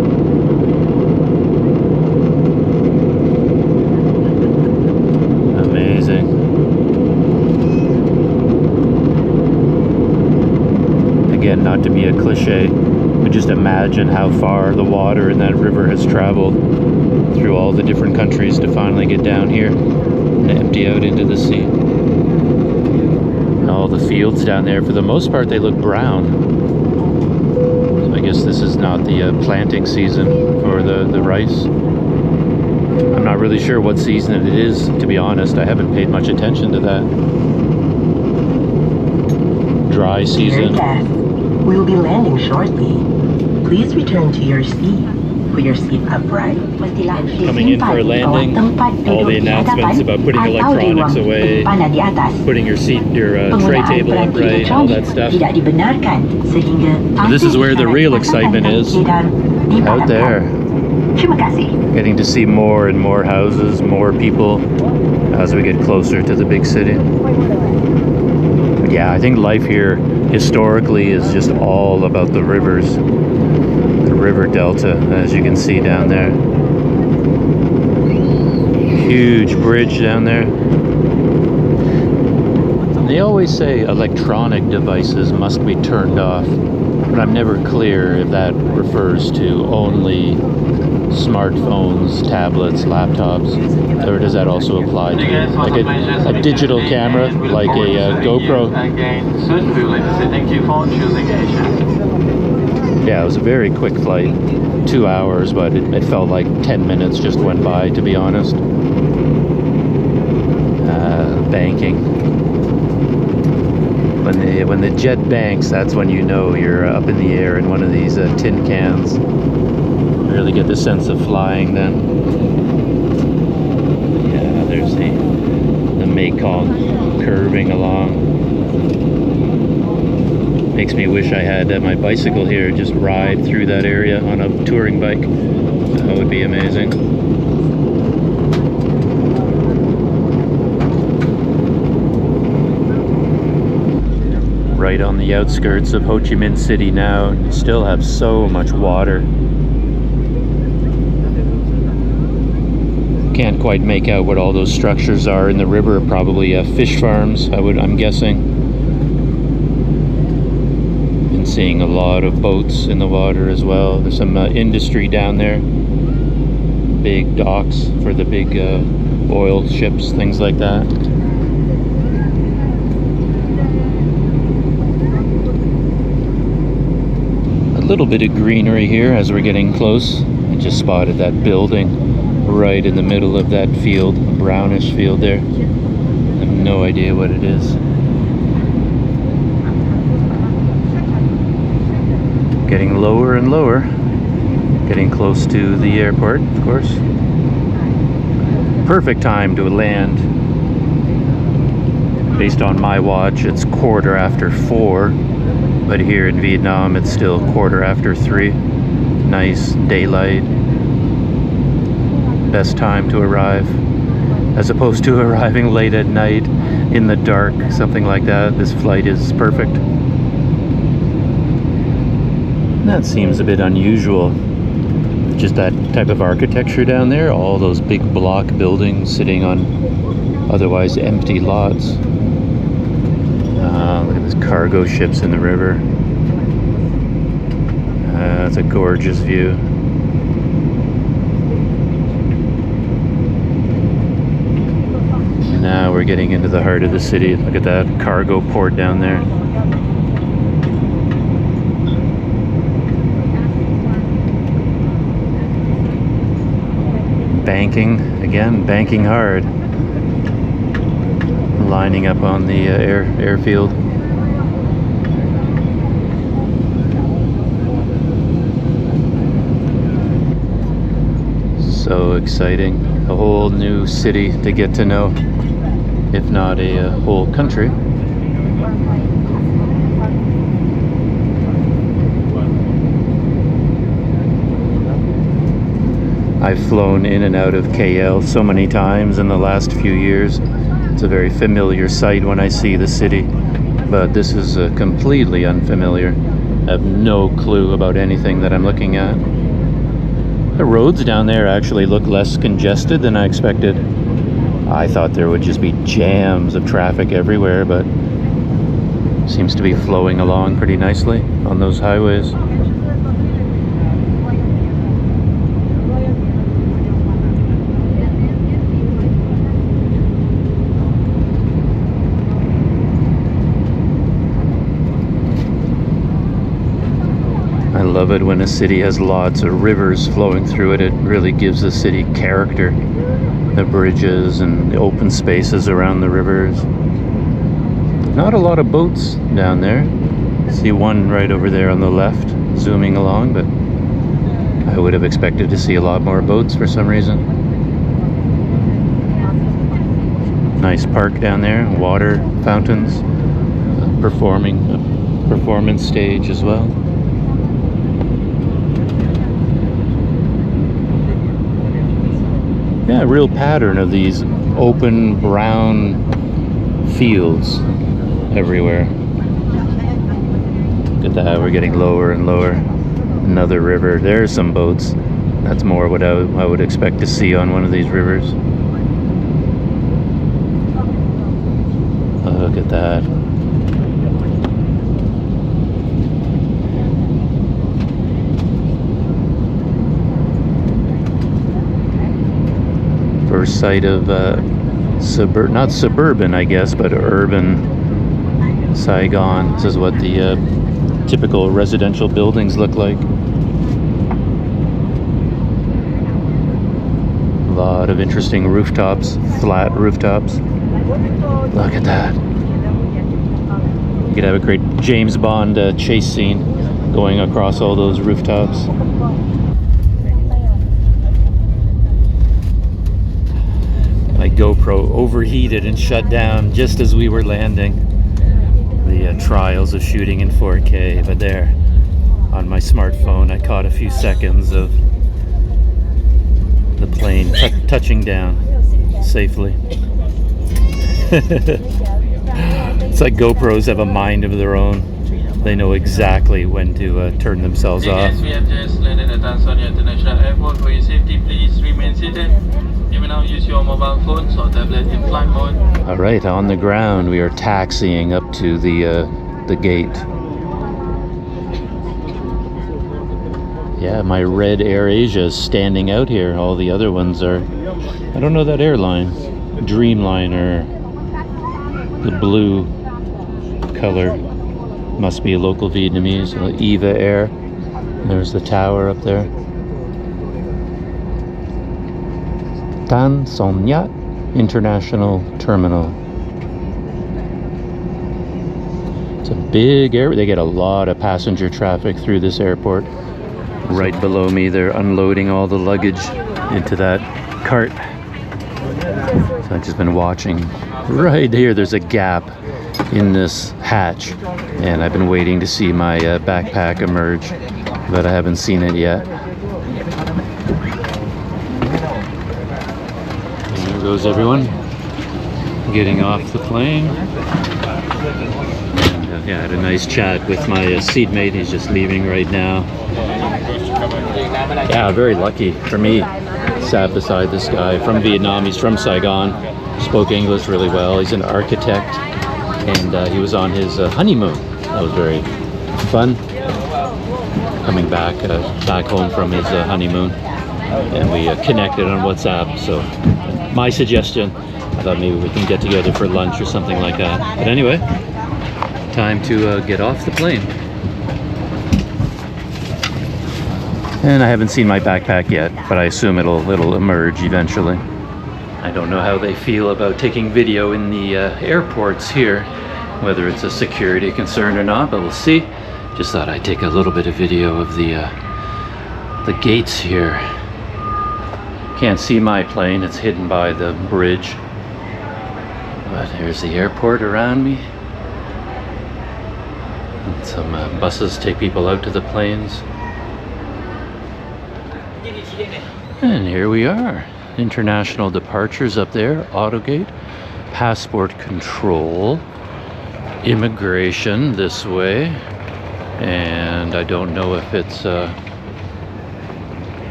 Amazing. Again, not to be a cliche, but just imagine how far the water in that river has traveled through all the different countries to finally get down here and empty out into the sea. And all the fields down there, for the most part, they look brown. So I guess this is not the planting season for the rice. I'm not really sure what season it is, to be honest. I haven't paid much attention to that. Dry season. We'll be landing shortly. Please return to your seat. Put your seat upright. Coming in for a landing, all the announcements about putting electronics away, putting your seat, your tray table upright, all that stuff. So this is where the real excitement is, out there. Getting to see more and more houses, more people as we get closer to the big city. But yeah, I think life here historically is just all about the rivers. The river delta, as you can see down there. Huge bridge down there. They always say electronic devices must be turned off, but I'm never clear if that refers to only smartphones, tablets, laptops, or does that also apply to like a digital camera, like a GoPro? Thank you for choosing Asia. Yeah, it was a very quick flight, 2 hours, but it felt like 10 minutes just went by, to be honest. Banking. When the jet banks, that's when you know you're up in the air in one of these tin cans. You really get the sense of flying then. Yeah, there's the Mekong curving along. Makes me wish I had my bicycle here, just ride through that area on a touring bike. That would be amazing. Right on the outskirts of Ho Chi Minh City now, and still have so much water. Can't quite make out what all those structures are in the river. Probably fish farms, I'm guessing. Seeing a lot of boats in the water as well. There's some industry down there. Big docks for the big oil ships, things like that. A little bit of greenery here as we're getting close. I just spotted that building right in the middle of that field, a brownish field there. I have no idea what it is. Getting lower and lower, getting close to the airport, of course. Perfect time to land. Based on my watch, it's 4:15, but here in Vietnam, it's still 3:15. Nice daylight. Best time to arrive, as opposed to arriving late at night in the dark, something like that. This flight is perfect. That seems a bit unusual. Just that type of architecture down there, all those big block buildings sitting on otherwise empty lots. Look at these cargo ships in the river. That's a gorgeous view. Now we're getting into the heart of the city. Look at that cargo port down there. Banking, again, banking hard. Lining up on the airfield. So exciting. A whole new city to get to know, if not a whole country. I've flown in and out of KL so many times in the last few years. It's a very familiar sight when I see the city, but this is completely unfamiliar. I have no clue about anything that I'm looking at. The roads down there actually look less congested than I expected. I thought there would just be jams of traffic everywhere, but seems to be flowing along pretty nicely on those highways. I love it when a city has lots of rivers flowing through it. It really gives the city character. The bridges and the open spaces around the rivers. Not a lot of boats down there. See one right over there on the left, zooming along, but I would have expected to see a lot more boats for some reason. Nice park down there, water fountains, performance stage as well. Yeah, a real pattern of these open brown fields everywhere. Look at that, we're getting lower and lower. Another river. There's some boats. That's more what I would expect to see on one of these rivers. Look at that. First sight of not suburban, I guess, but urban Saigon. This is what the typical residential buildings look like. A lot of interesting rooftops, flat rooftops. Look at that. You could have a great James Bond chase scene going across all those rooftops. My GoPro overheated and shut down just as we were landing. The trials of shooting in 4K, but there on my smartphone I caught a few seconds of the plane touching down safely. It's like GoPros have a mind of their own. They know exactly when to turn themselves off. We have just landed at Adenia International Airport. For your safety, please remain seated. You may now use your mobile phones or tablet in flight mode. All right, on the ground, we are taxiing up to the gate. Yeah, my red AirAsia is standing out here. All the other ones are, I don't know that airline, Dreamliner. The blue color must be a local Vietnamese. Eva Air. There's the tower up there. Tan Son Nhat International Terminal. It's a big airport. They get a lot of passenger traffic through this airport. Right below me, they're unloading all the luggage into that cart. So I've just been watching. Right here, there's a gap in this hatch, and I've been waiting to see my backpack emerge, but I haven't seen it yet. There goes everyone getting off the plane. And, yeah, I had a nice chat with my seatmate. He's just leaving right now. Yeah, very lucky for me. Sat beside this guy from Vietnam. He's from Saigon. Spoke English really well. He's an architect, and he was on his honeymoon. That was very fun. Coming back home from his honeymoon, and we connected on WhatsApp. So my suggestion, I thought maybe we can get together for lunch or something like that. But anyway, time to get off the plane. And I haven't seen my backpack yet, but I assume it'll emerge eventually. I don't know how they feel about taking video in the airports here, whether it's a security concern or not, but we'll see. Just thought I'd take a little bit of video of the gates here. Can't see my plane, it's hidden by the bridge. But here's the airport around me. And some buses take people out to the planes. And here we are. International departures up there, autogate, passport control, immigration this way, and I don't know if it's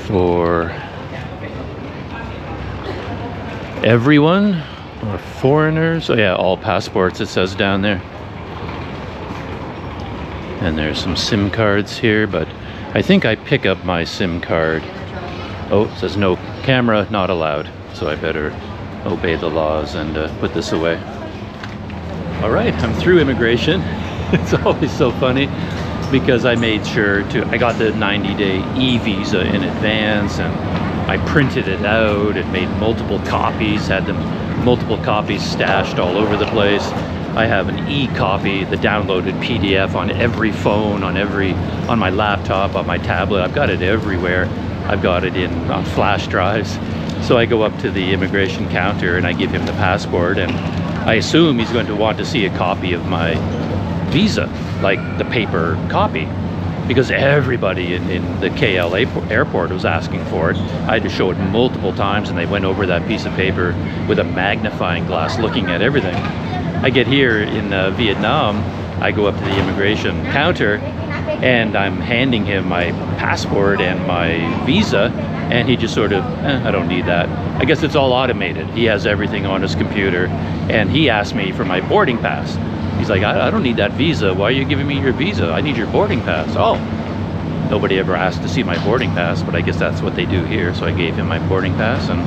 for everyone or foreigners. Oh yeah, all passports it says down there. And there's some SIM cards here, but I think I pick up my SIM card. Oh, it says no camera not allowed, so I better obey the laws and put this away. All right, I'm through immigration. It's always so funny because I made sure I got the 90-day e-visa in advance, and I printed it out and made multiple copies, had them multiple copies stashed all over the place. I have an e-copy, the downloaded PDF on every phone, on my laptop, on my tablet. I've got it everywhere. I've got it on flash drives. So I go up to the immigration counter and I give him the passport, and I assume he's going to want to see a copy of my visa, like the paper copy, because everybody in the KLIA airport was asking for it. I had to show it multiple times, and they went over that piece of paper with a magnifying glass looking at everything. I get here in Vietnam, I go up to the immigration counter and I'm handing him my passport and my visa, and he just sort of, I don't need that. I guess it's all automated. He has everything on his computer, and he asked me for my boarding pass. He's like, I don't need that visa. Why are you giving me your visa? I need your boarding pass. Oh, nobody ever asked to see my boarding pass, but I guess that's what they do here. So I gave him my boarding pass, and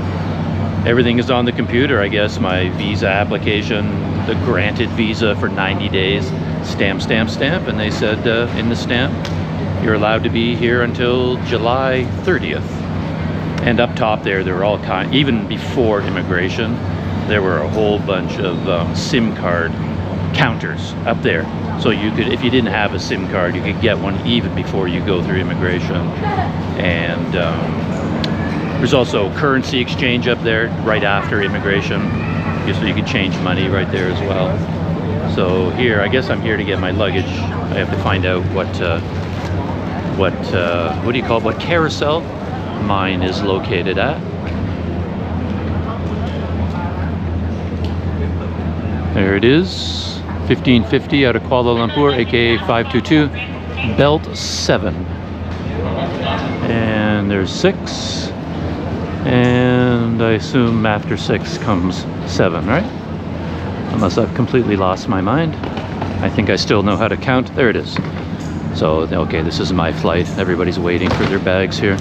everything is on the computer, I guess. My visa application, the granted visa for 90 days, stamp, stamp, stamp. And they said in the stamp, you're allowed to be here until July 30th. And up top there were all kinds, even before immigration, there were a whole bunch of SIM card counters up there. So you could, if you didn't have a SIM card, you could get one even before you go through immigration. And there's also currency exchange up there right after immigration, just so you could change money right there as well. So here, I guess I'm here to get my luggage. I have to find out what do you call it? What carousel mine is located at. There it is, 1550 out of Kuala Lumpur, aka 522, belt 7. And there's 6. And I assume after 6 comes 7, right? Unless I've completely lost my mind. I think I still know how to count. There it is. So, okay, this is my flight. Everybody's waiting for their bags here.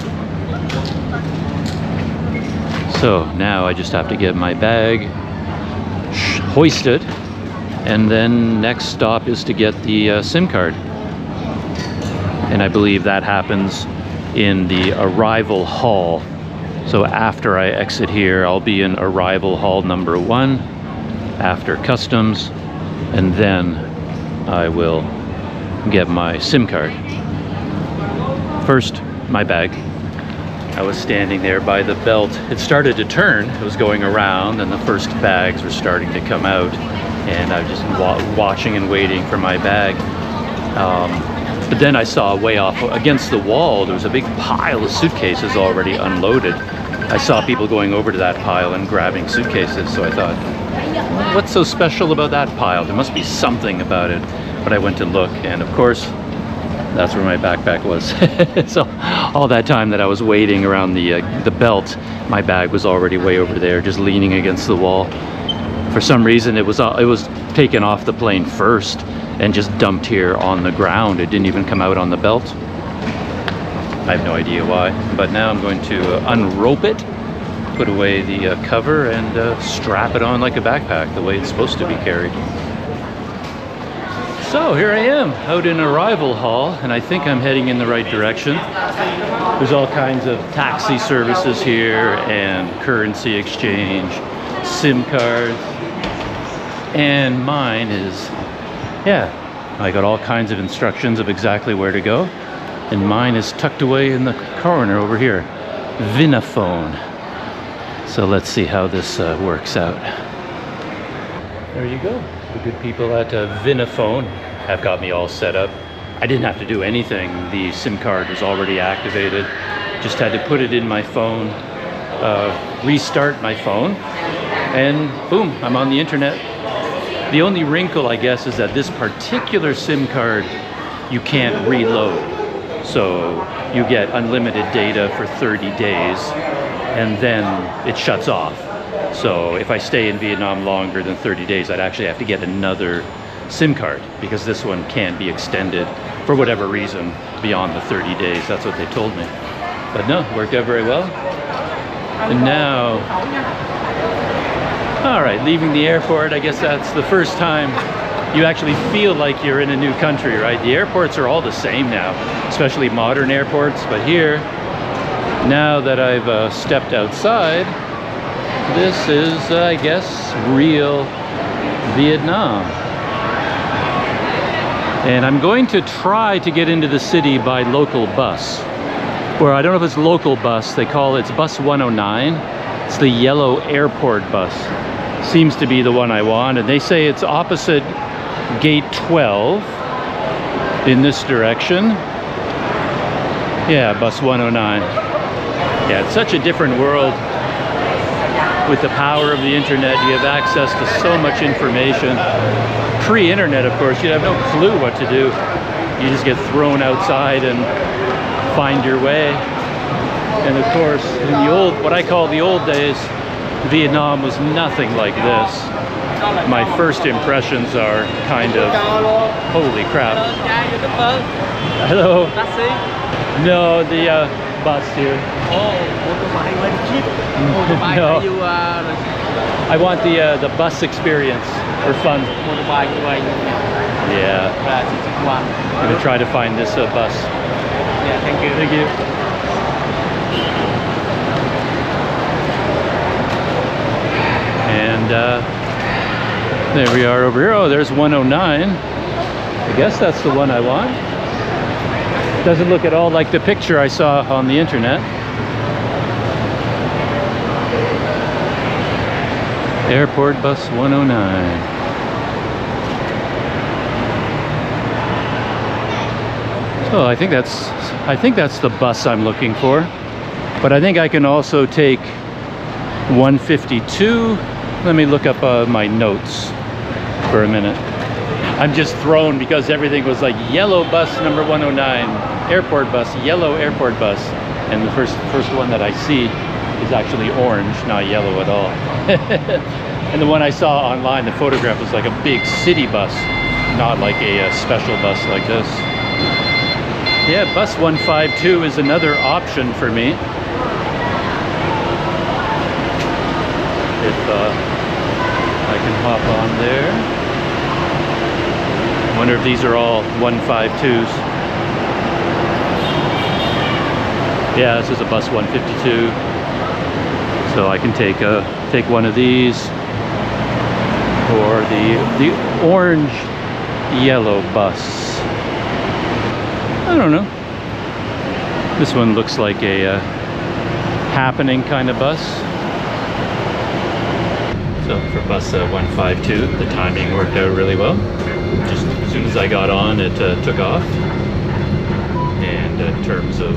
So now I just have to get my bag hoisted, and then next stop is to get the SIM card. And I believe that happens in the arrival hall. So after I exit here, I'll be in arrival hall number 1 after customs, and then I will get my SIM card. First, my bag. I was standing there by the belt. It started to turn. It was going around, and the first bags were starting to come out, and I was just watching and waiting for my bag. But then I saw way off against the wall, there was a big pile of suitcases already unloaded. I saw people going over to that pile and grabbing suitcases, so I thought, what's so special about that pile? There must be something about it. But I went to look, and of course, that's where my backpack was. So all that time that I was waiting around the belt, my bag was already way over there, just leaning against the wall. For some reason, it was taken off the plane first and just dumped here on the ground. It didn't even come out on the belt. I have no idea why. But now I'm going to unrope it, put away the cover, and strap it on like a backpack, the way it's supposed to be carried. So here I am out in arrival hall, and I think I'm heading in the right direction. There's all kinds of taxi services here and currency exchange, SIM cards, and mine is, yeah, I got all kinds of instructions of exactly where to go, and mine is tucked away in the corner over here. Vinaphone. So let's see how this works out. There you go. The good people at Vinaphone have got me all set up. I didn't have to do anything. The SIM card was already activated. Just had to put it in my phone, restart my phone, and boom, I'm on the internet. The only wrinkle, I guess, is that this particular SIM card, you can't reload. So you get unlimited data for 30 days, and then it shuts off. So if I stay in Vietnam longer than 30 days, I'd actually have to get another SIM card, because this one can't be extended for whatever reason beyond the 30 days. That's what they told me. But no, it worked out very well. And now, all right, leaving the airport, I guess that's the first time you actually feel like you're in a new country, right? The airports are all the same now, especially modern airports. But here, now that I've stepped outside, this is, I guess, real Vietnam. And I'm going to try to get into the city by local bus. Or I don't know if it's local bus, they call it, it's bus 109. It's the yellow airport bus. Seems to be the one I want, and they say it's opposite gate 12 in this direction. Yeah, bus 109. Yeah, it's such a different world. With the power of the internet, you have access to so much information. Pre-internet, of course, you'd have no clue what to do. You just get thrown outside and find your way. And of course, in the old, what I call the old days, Vietnam was nothing like this. My first impressions are kind of, holy crap. Hello. No, the bus here. No. I want the bus experience for fun. Yeah. I'm gonna try to find this bus. Yeah, thank you. Thank you. And there we are over here. Oh, there's 109. I guess that's the one I want. Doesn't look at all like the picture I saw on the internet. Airport bus 109. So I think that's the bus I'm looking for. But I think I can also take 152. Let me look up my notes for a minute. I'm just thrown because everything was like yellow bus number 109, airport bus, yellow airport bus. And the first one that I see is actually orange, not yellow at all. And the one I saw online, the photograph was like a big city bus, not like a special bus like this. Yeah, bus 152 is another option for me. If I can hop on there. I wonder if these are all 152s. Yeah, this is a bus 152. So I can take one of these, or the orange yellow bus. I don't know. This one looks like a happening kind of bus. So for bus 152, the timing worked out really well. Just as soon as I got on, it took off. And in terms of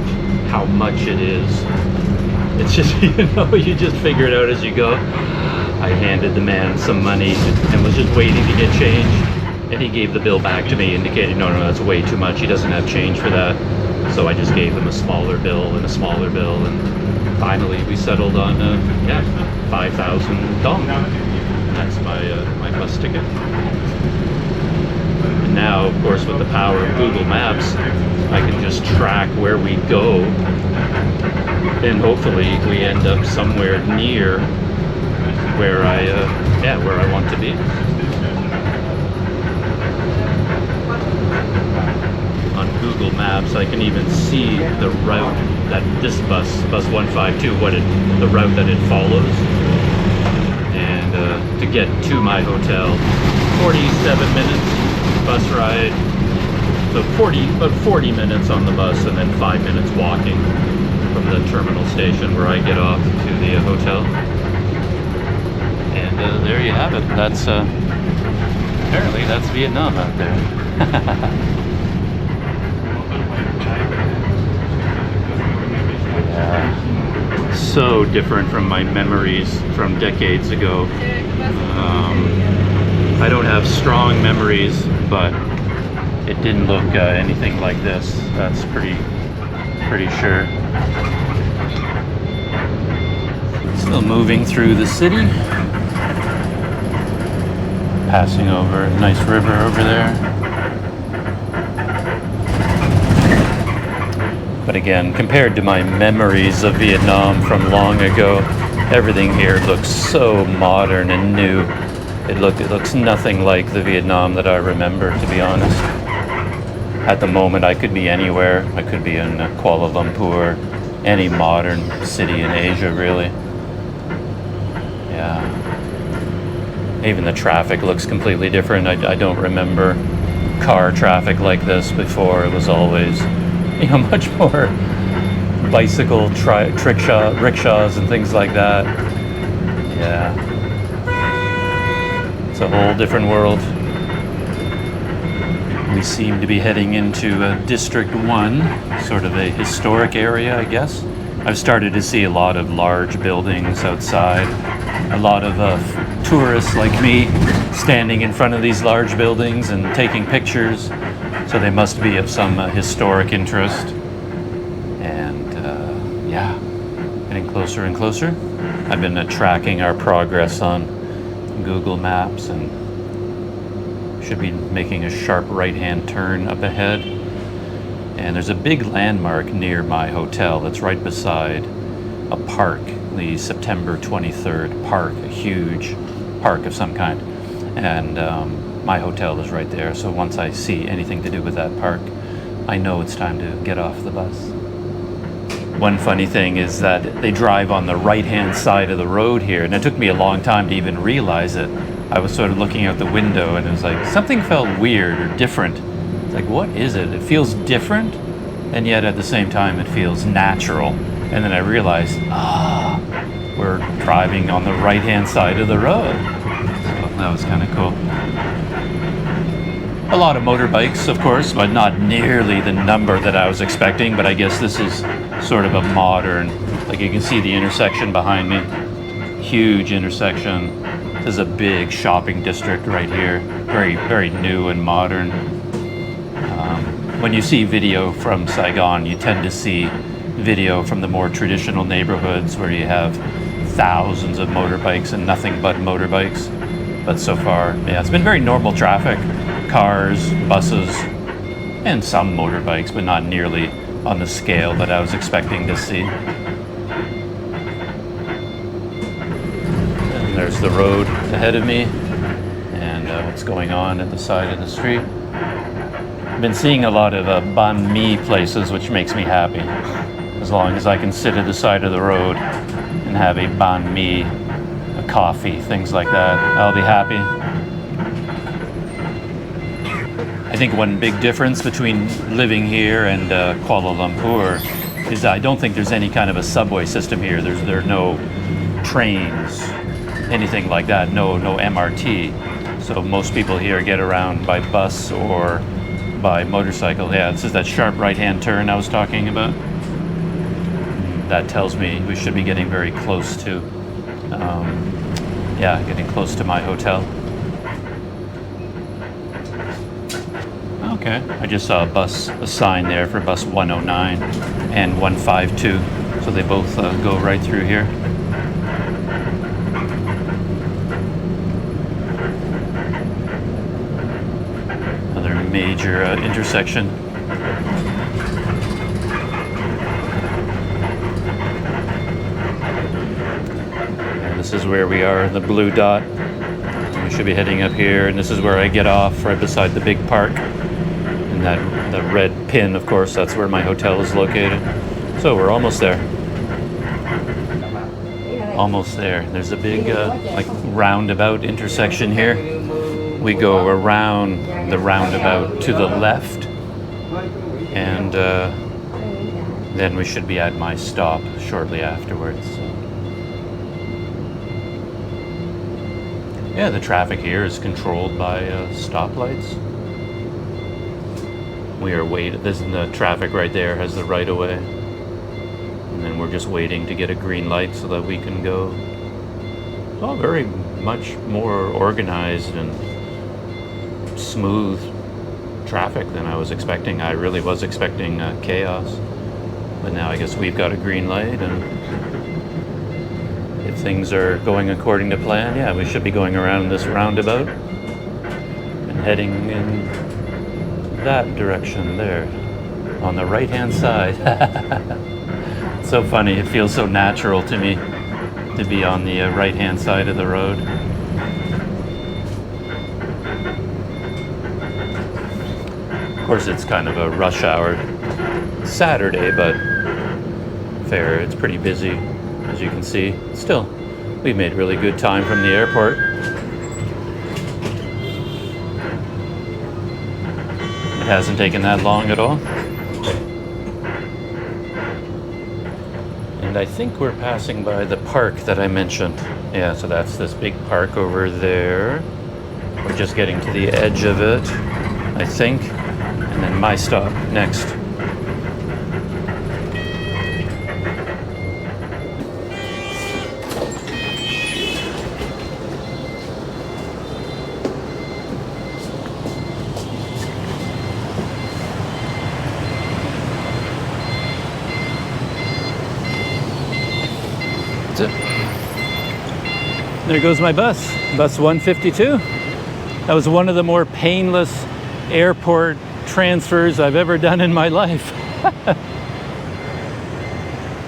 how much it is, it's just, you just figure it out as you go. I handed the man some money and was just waiting to get change. And he gave the bill back to me, indicating, no, that's way too much. He doesn't have change for that. So I just gave him a smaller bill and a smaller bill. And finally we settled on, $5,000 dong. That's my bus ticket. And now, of course, with the power of Google Maps, I can just track where we go. And hopefully we end up somewhere near where I want to be. On Google Maps, I can even see the route that this bus 152, the route that it follows. And to get to my hotel, 47 minutes bus ride. So about 40 minutes on the bus and then 5 minutes walking. from the terminal station where I get off to the hotel. And there you have it. That's apparently that's Vietnam out there. Yeah, so different from my memories from decades ago. I don't have strong memories, but it didn't look anything like this. That's pretty sure. Still moving through the city, passing over a nice river over there. But again, compared to my memories of Vietnam from long ago, everything here looks so modern and new. It looks nothing like the Vietnam that I remember, to be honest. At the moment, I could be anywhere. I could be in Kuala Lumpur, any modern city in Asia, really. Yeah. Even the traffic looks completely different. I don't remember car traffic like this before. It was always, you know, much more bicycle, rickshaws and things like that. Yeah. It's a whole different world. We seem to be heading into District 1, sort of a historic area, I guess. I've started to see a lot of large buildings outside. A lot of tourists like me standing in front of these large buildings and taking pictures. So they must be of some historic interest. And yeah, getting closer and closer. I've been tracking our progress on Google Maps and should be making a sharp right-hand turn up ahead. And there's a big landmark near my hotel that's right beside a park, the September 23rd park, a huge park of some kind. And my hotel is right there, so once I see anything to do with that park, I know it's time to get off the bus. One funny thing is that they drive on the right-hand side of the road here, and it took me a long time to even realize it. I was sort of looking out the window and it was like, something felt weird or different. It's like, what is it? It feels different, and yet at the same time it feels natural. And then I realized, we're driving on the right-hand side of the road. So that was kind of cool. A lot of motorbikes, of course, but not nearly the number that I was expecting. But I guess this is sort of a modern, like you can see the intersection behind me. Huge intersection. This is a big shopping district right here. Very, very new and modern. When you see video from Saigon, you tend to see video from the more traditional neighborhoods where you have thousands of motorbikes and nothing but motorbikes. But so far, yeah, it's been very normal traffic. Cars, buses, and some motorbikes, but not nearly on the scale that I was expecting to see. And there's the road ahead of me, and what's going on at the side of the street. I've been seeing a lot of banh mi places, which makes me happy. As long as I can sit at the side of the road and have a banh mi, a coffee, things like that, I'll be happy. I think one big difference between living here and Kuala Lumpur is I don't think there's any kind of a subway system here. There are no trains, anything like that, no MRT. So most people here get around by bus or by motorcycle. Yeah, this is that sharp right-hand turn I was talking about. That tells me we should be getting very close to, getting close to my hotel. Okay, I just saw a sign there for bus 109 and 152, so they both go right through here. Another major intersection. And this is where we are, the blue dot. We should be heading up here, and this is where I get off, right beside the big park. And the red pin, of course, that's where my hotel is located. So we're almost there. Almost there. There's a big like roundabout intersection here. We go around the roundabout to the left, and Then we should be at my stop shortly afterwards. So. Yeah, the traffic here is controlled by stoplights. We are waiting. This is the traffic right there has the right of way, and then we're just waiting to get a green light so that we can go. It's all very much more organized and smooth traffic than I was expecting. I really was expecting chaos, but now I guess we've got a green light, and if things are going according to plan, yeah, we should be going around this roundabout and heading in that direction there on the right hand side. So funny, it feels so natural to me to be on the right hand side of the road. Of course, it's kind of a rush hour Saturday, but fair, it's pretty busy as you can see. Still, we've made really good time from the airport. It hasn't taken that long at all. And I think we're passing by the park that I mentioned. Yeah, so that's this big park over there. We're just getting to the edge of it, I think. And then my stop next. There goes my bus, bus 152. That was one of the more painless airport transfers I've ever done in my life.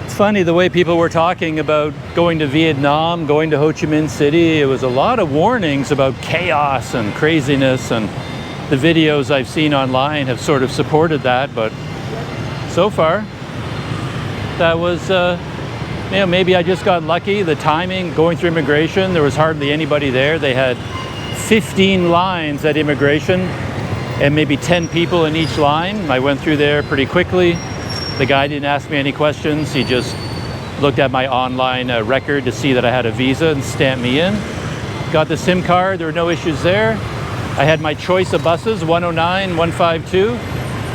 It's funny the way people were talking about going to Vietnam, going to Ho Chi Minh City. It was a lot of warnings about chaos and craziness, and the videos I've seen online have sort of supported that, but so far that was you know, maybe I just got lucky. The timing, going through immigration, there was hardly anybody there. They had 15 lines at immigration and maybe 10 people in each line. I went through there pretty quickly. The guy didn't ask me any questions. He just looked at my online record to see that I had a visa and stamped me in. Got the SIM card, there were no issues there. I had my choice of buses, 109, 152.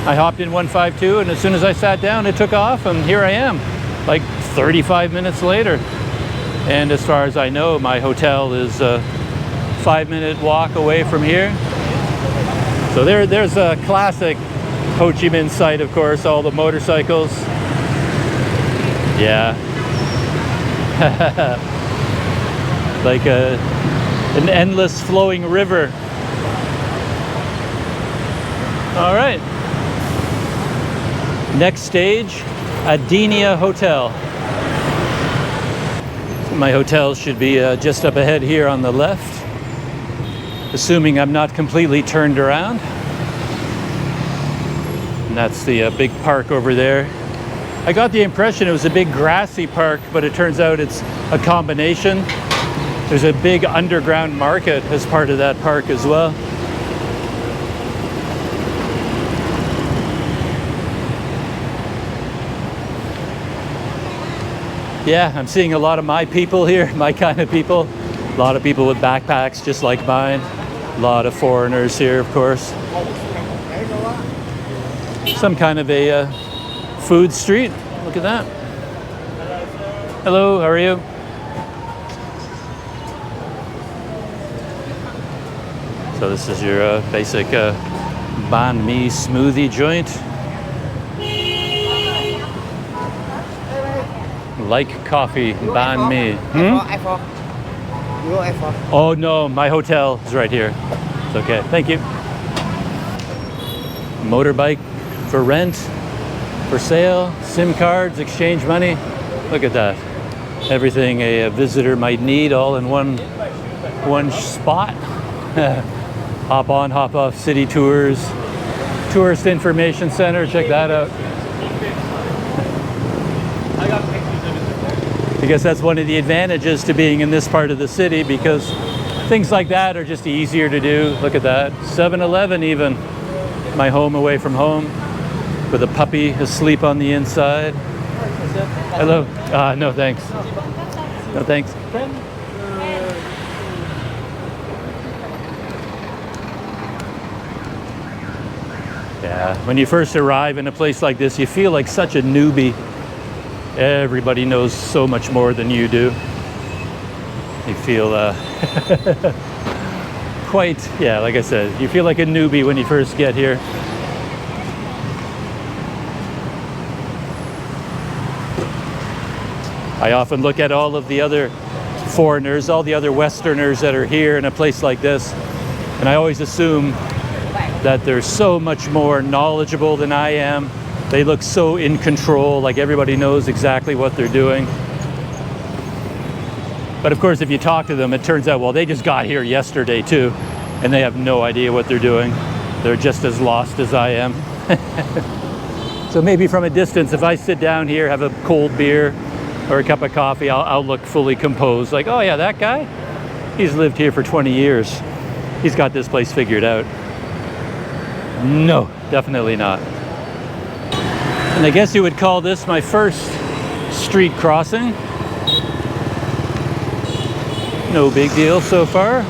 I hopped in 152, and as soon as I sat down, it took off, and here I am, like 35 minutes later. And as far as I know, my hotel is a 5-minute walk away from here. So there's a classic Ho Chi Minh site, of course, all the motorcycles. Yeah. Like an endless flowing river. All right. Next stage, Adenia Hotel. So my hotel should be just up ahead here on the left, assuming I'm not completely turned around. And that's the big park over there. I got the impression it was a big grassy park, but it turns out it's a combination. There's a big underground market as part of that park as well. Yeah, I'm seeing a lot of my people here, my kind of people. A lot of people with backpacks just like mine. A lot of foreigners here, of course. Some kind of a food street. Look at that. Hello, how are you? So this is your basic banh mi smoothie joint. Like coffee, banh mi. Oh no, my hotel is right here. It's okay, thank you. Motorbike for rent, for sale, SIM cards, exchange money. Look at that. Everything a visitor might need all in one spot. Hop on, hop off city tours, tourist information center, check that out. I guess that's one of the advantages to being in this part of the city, because things like that are just easier to do. Look at that, 7-Eleven even, my home away from home. with a puppy asleep on the inside. Hello. No thanks. No thanks. Yeah, when you first arrive in a place like this, you feel like such a newbie. Everybody knows so much more than you do. You feel quite, yeah, like I said, you feel like a newbie when you first get here. I often look at all of the other foreigners, all the other Westerners that are here in a place like this, and I always assume that they're so much more knowledgeable than I am. They look so in control, like everybody knows exactly what they're doing. But of course, if you talk to them, it turns out, well, they just got here yesterday too, and they have no idea what they're doing. They're just as lost as I am. So maybe from a distance, if I sit down here, have a cold beer or a cup of coffee, I'll look fully composed, like, oh yeah, that guy? He's lived here for 20 years. He's got this place figured out. No, definitely not. And I guess you would call this my first street crossing. No big deal so far.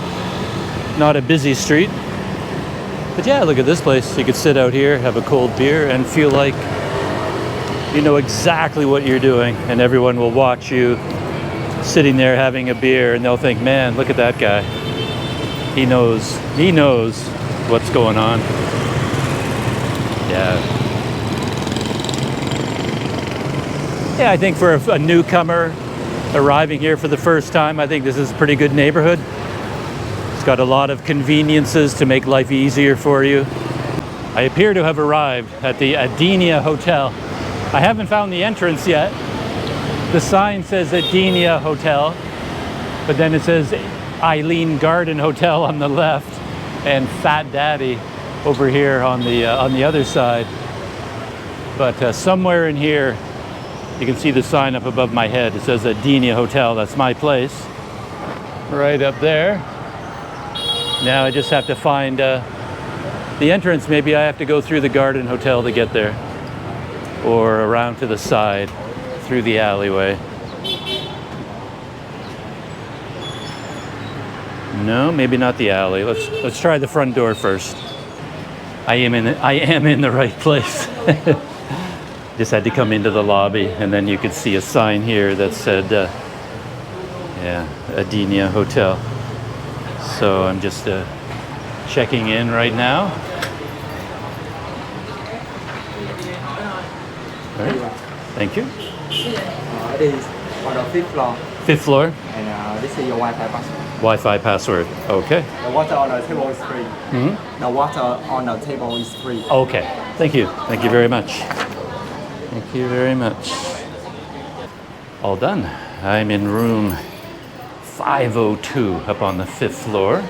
Not a busy street. But yeah, look at this place. You could sit out here, have a cold beer, and feel like you know exactly what you're doing. And everyone will watch you sitting there having a beer, and they'll think, man, look at that guy. He knows what's going on. Yeah, I think for a newcomer arriving here for the first time, I think this is a pretty good neighborhood. It's got a lot of conveniences to make life easier for you. I appear to have arrived at the Adenia Hotel. I haven't found the entrance yet. The sign says Adenia Hotel, but then it says Eileen Garden Hotel on the left and Fat Daddy over here on the other side. But somewhere in here, you can see the sign up above my head. It says Adenia Hotel. That's my place. Right up there. Now I just have to find the entrance. Maybe I have to go through the Garden Hotel to get there, or around to the side through the alleyway. No, maybe not the alley. Let's try the front door first. I am in the right place. Just had to come into the lobby, and then you could see a sign here that said, yeah, Adenia Hotel. So I'm just checking in right now. All right. Thank you. It is on the 5th floor. 5th floor. And this is your Wi-Fi password. Wi-Fi password. Okay. The water on the table is free. Mm-hmm. The water on the table is free. Okay. Thank you. Thank you very much. Thank you very much. All done. I'm in room 502 up on the 5th floor.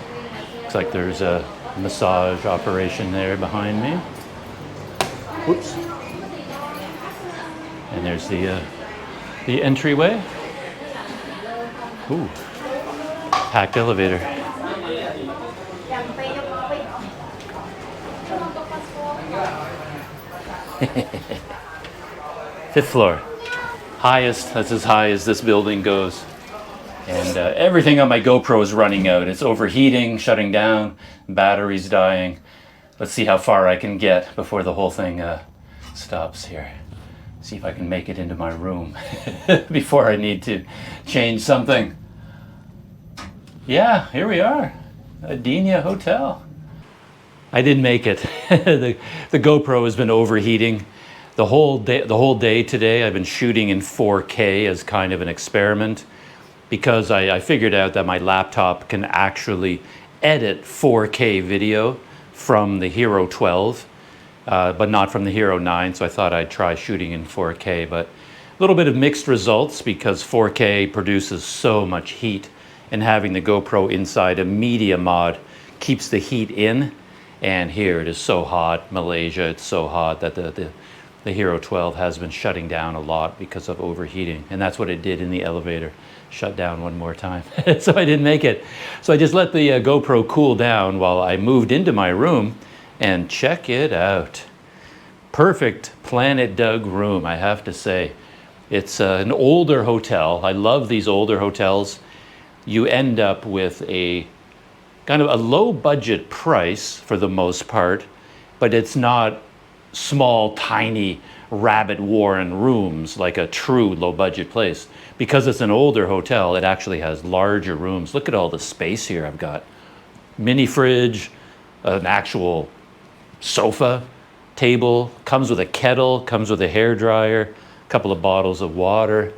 Looks like there's a massage operation there behind me. Whoops. And there's the entryway. Ooh. Packed elevator. 5th floor. Highest, that's as high as this building goes. And everything on my GoPro is running out. It's overheating, shutting down, battery's dying. Let's see how far I can get before the whole thing stops here. See if I can make it into my room before I need to change something. Yeah, here we are. Adenia Hotel. I didn't make it. the GoPro has been overheating. The whole day today I've been shooting in 4K as kind of an experiment, because I figured out that my laptop can actually edit 4K video from the Hero 12, but not from the Hero 9, so I thought I'd try shooting in 4K, but a little bit of mixed results because 4K produces so much heat, and having the GoPro inside a media mod keeps the heat in, and here it is so hot, Malaysia, it's so hot that the Hero 12 has been shutting down a lot because of overheating, and that's what it did in the elevator. Shut down one more time. So I didn't make it. So I just let the GoPro cool down while I moved into my room, and check it out. perfect Planet Doug room, I have to say. It's an older hotel. I love these older hotels. You end up with a kind of a low budget price for the most part, but it's not small, tiny rabbit warren rooms like a true low budget place. Because it's an older hotel, it actually has larger rooms. Look at all the space here. I've got mini fridge, an actual sofa, table, comes with a kettle, comes with a hair dryer, a couple of bottles of water,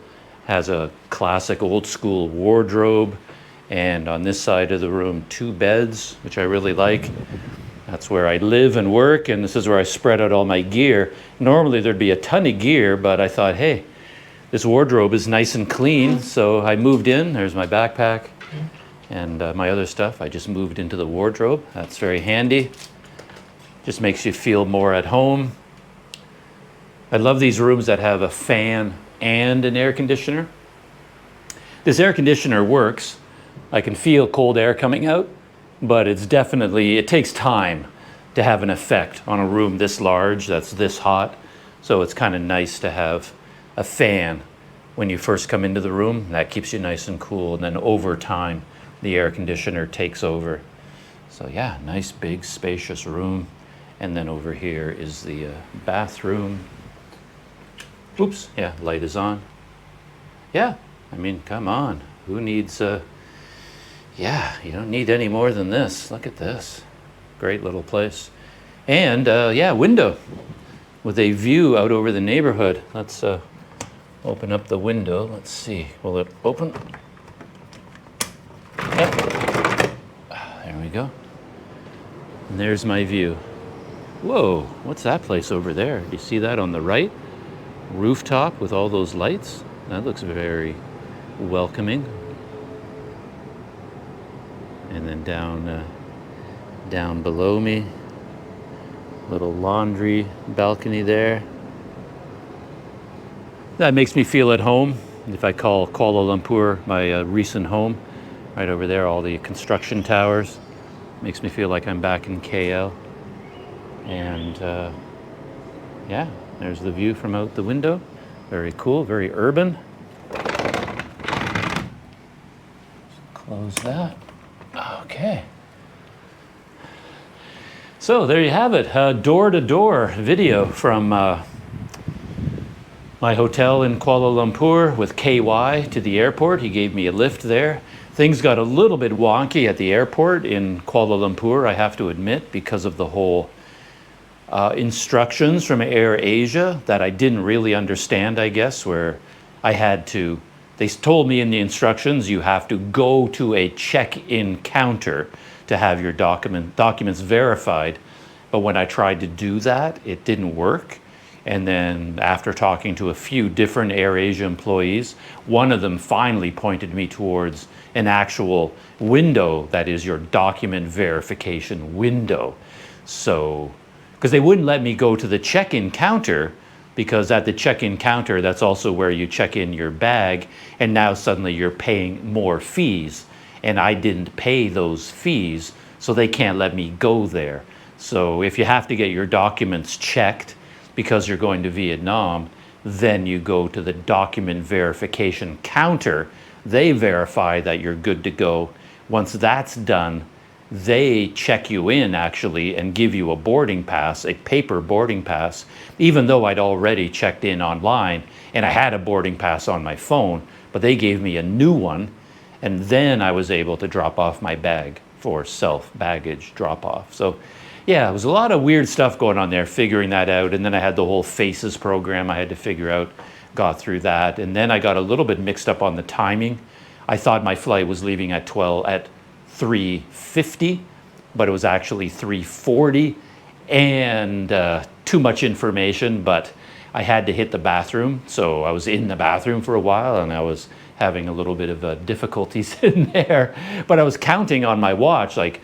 has a classic old school wardrobe, and on this side of the room, 2 beds, which I really like. That's where I live and work, and this is where I spread out all my gear. Normally there'd be a ton of gear, but I thought, hey, this wardrobe is nice and clean, so I moved in. There's my backpack and my other stuff. I just moved into the wardrobe. That's very handy. Just makes you feel more at home. I love these rooms that have a fan and an air conditioner. This air conditioner works. I can feel cold air coming out, but it's definitely, it takes time to have an effect on a room this large, that's this hot. So it's kind of nice to have a fan when you first come into the room. That keeps you nice and cool, and then over time, the air conditioner takes over. So yeah, nice big spacious room. And then over here is the bathroom. Oops, yeah, light is on. Yeah, I mean, come on. Who needs, yeah, you don't need any more than this. Look at this. Great little place. And yeah, window with a view out over the neighborhood. Let's open up the window. Let's see, will it open? Yep. There we go. And there's my view. Whoa, what's that place over there? Do you see that on the right? Rooftop with all those lights. That looks very welcoming. And then down below me, little laundry balcony there. That makes me feel at home. If I call Kuala Lumpur my recent home, right over there, all the construction towers, makes me feel like I'm back in KL. And yeah, there's the view from out the window. Very cool, very urban. Close that. Okay. So there you have it, a door-to-door video from my hotel in Kuala Lumpur with KY to the airport. He gave me a lift there. Things got a little bit wonky at the airport in Kuala Lumpur, I have to admit, because of the whole instructions from AirAsia that I didn't really understand, I guess, where I had to, they told me in the instructions, you have to go to a check-in counter to have your documents verified. But when I tried to do that, it didn't work. And then after talking to a few different AirAsia employees, one of them finally pointed me towards an actual window that is your document verification window. So, because they wouldn't let me go to the check-in counter, because at the check-in counter, that's also where you check in your bag, and now suddenly you're paying more fees. And I didn't pay those fees, so they can't let me go there. So if you have to get your documents checked because you're going to Vietnam, then you go to the document verification counter. They verify that you're good to go. Once that's done, they check you in actually and give you a boarding pass, a paper boarding pass, even though I'd already checked in online and I had a boarding pass on my phone, but they gave me a new one, and then I was able to drop off my bag for self-baggage drop-off. So yeah, it was a lot of weird stuff going on there, figuring that out. And then I had the whole FACES program I had to figure out, got through that. And then I got a little bit mixed up on the timing. I thought my flight was leaving at 3:50, but it was actually 3:40, and too much information, but I had to hit the bathroom. So I was in the bathroom for a while, and I was having a little bit of difficulties in there. But I was counting on my watch, like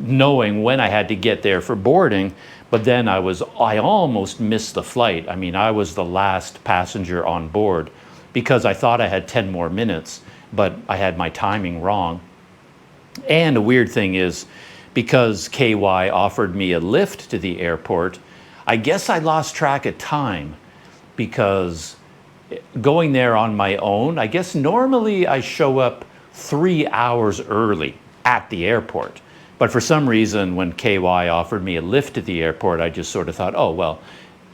knowing when I had to get there for boarding, but then I almost missed the flight. I mean, I was the last passenger on board because I thought I had 10 more minutes, but I had my timing wrong. And a weird thing is, because KY offered me a lift to the airport, I guess I lost track of time because going there on my own, I guess normally I show up 3 hours early at the airport. But for some reason, when KY offered me a lift to the airport, I just sort of thought, oh, well,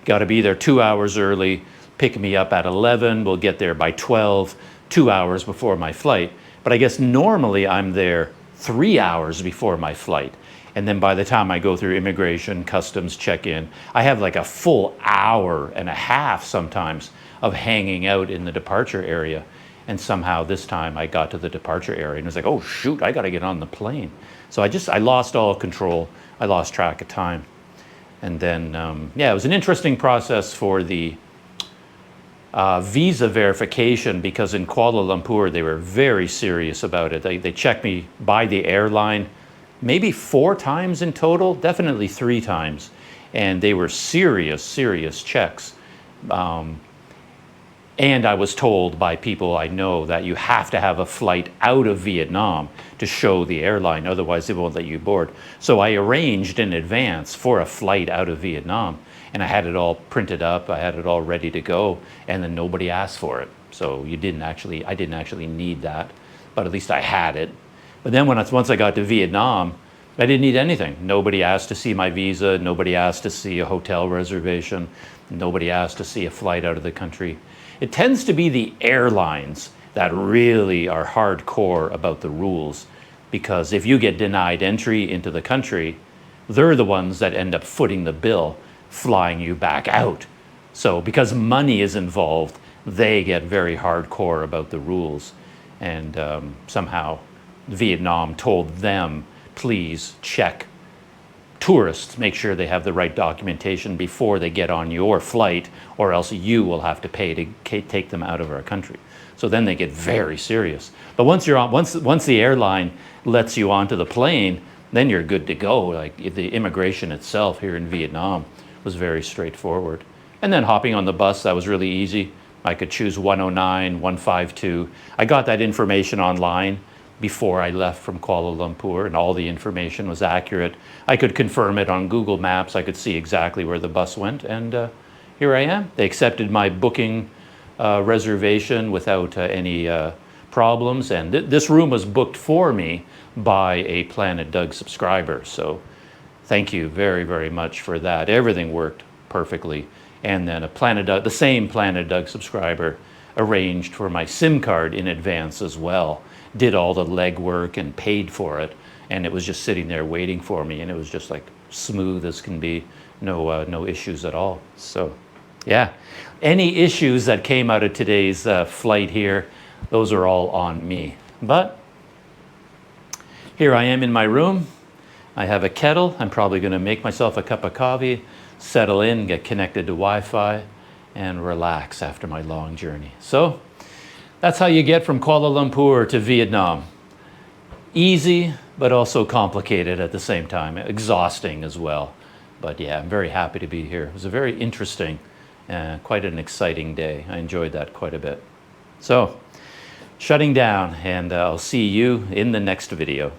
got to be there 2 hours early, pick me up at 11, we'll get there by 12, 2 hours before my flight. But I guess normally I'm there 3 hours before my flight. And then by the time I go through immigration, customs, check-in, I have like a full hour and a half sometimes of hanging out in the departure area. And somehow this time I got to the departure area and it was like, oh shoot, I got to get on the plane. So I lost all control. I lost track of time. And then, yeah, it was an interesting process for the visa verification because in Kuala Lumpur, they were very serious about it. They checked me by the airline maybe 4 times in total, definitely 3 times. And they were serious checks. And I was told by people I know that you have to have a flight out of Vietnam to show the airline, otherwise they won't let you board. So I arranged in advance for a flight out of Vietnam, and I had it all printed up, I had it all ready to go, and then nobody asked for it. So I didn't actually need that, but at least I had it. But then once I got to Vietnam, I didn't need anything. Nobody asked to see my visa, nobody asked to see a hotel reservation, nobody asked to see a flight out of the country. It tends to be the airlines that really are hardcore about the rules, because if you get denied entry into the country, they're the ones that end up footing the bill, flying you back out. So because money is involved, they get very hardcore about the rules. And somehow Vietnam told them, please check tourists, make sure they have the right documentation before they get on your flight, or else you will have to pay to take them out of our country. So then they get very serious. But once the airline lets you onto the plane, then you're good to go. Like the immigration itself here in Vietnam was very straightforward. And then hopping on the bus, that was really easy. I could choose 109, 152. I got that information online before I left from Kuala Lumpur, and all the information was accurate. I could confirm it on Google Maps. I could see exactly where the bus went, and here I am. They accepted my booking reservation without any problems, and this room was booked for me by a Planet Doug subscriber, so thank you very much for that. Everything worked perfectly. And then the same Planet Doug subscriber arranged for my SIM card in advance as well, did all the legwork and paid for it, and it was just sitting there waiting for me, and it was just like smooth as can be, no issues at all. So yeah, any issues that came out of today's flight here, those are all on me. But here I am in my room. I have a kettle. I'm probably going to make myself a cup of coffee, settle in, get connected to Wi-Fi, and relax after my long journey. So that's how you get from Kuala Lumpur to Vietnam. Easy, but also complicated at the same time, exhausting as well. But yeah, I'm very happy to be here. It was a very interesting, quite an exciting day. I enjoyed that quite a bit. So, shutting down, and I'll see you in the next video.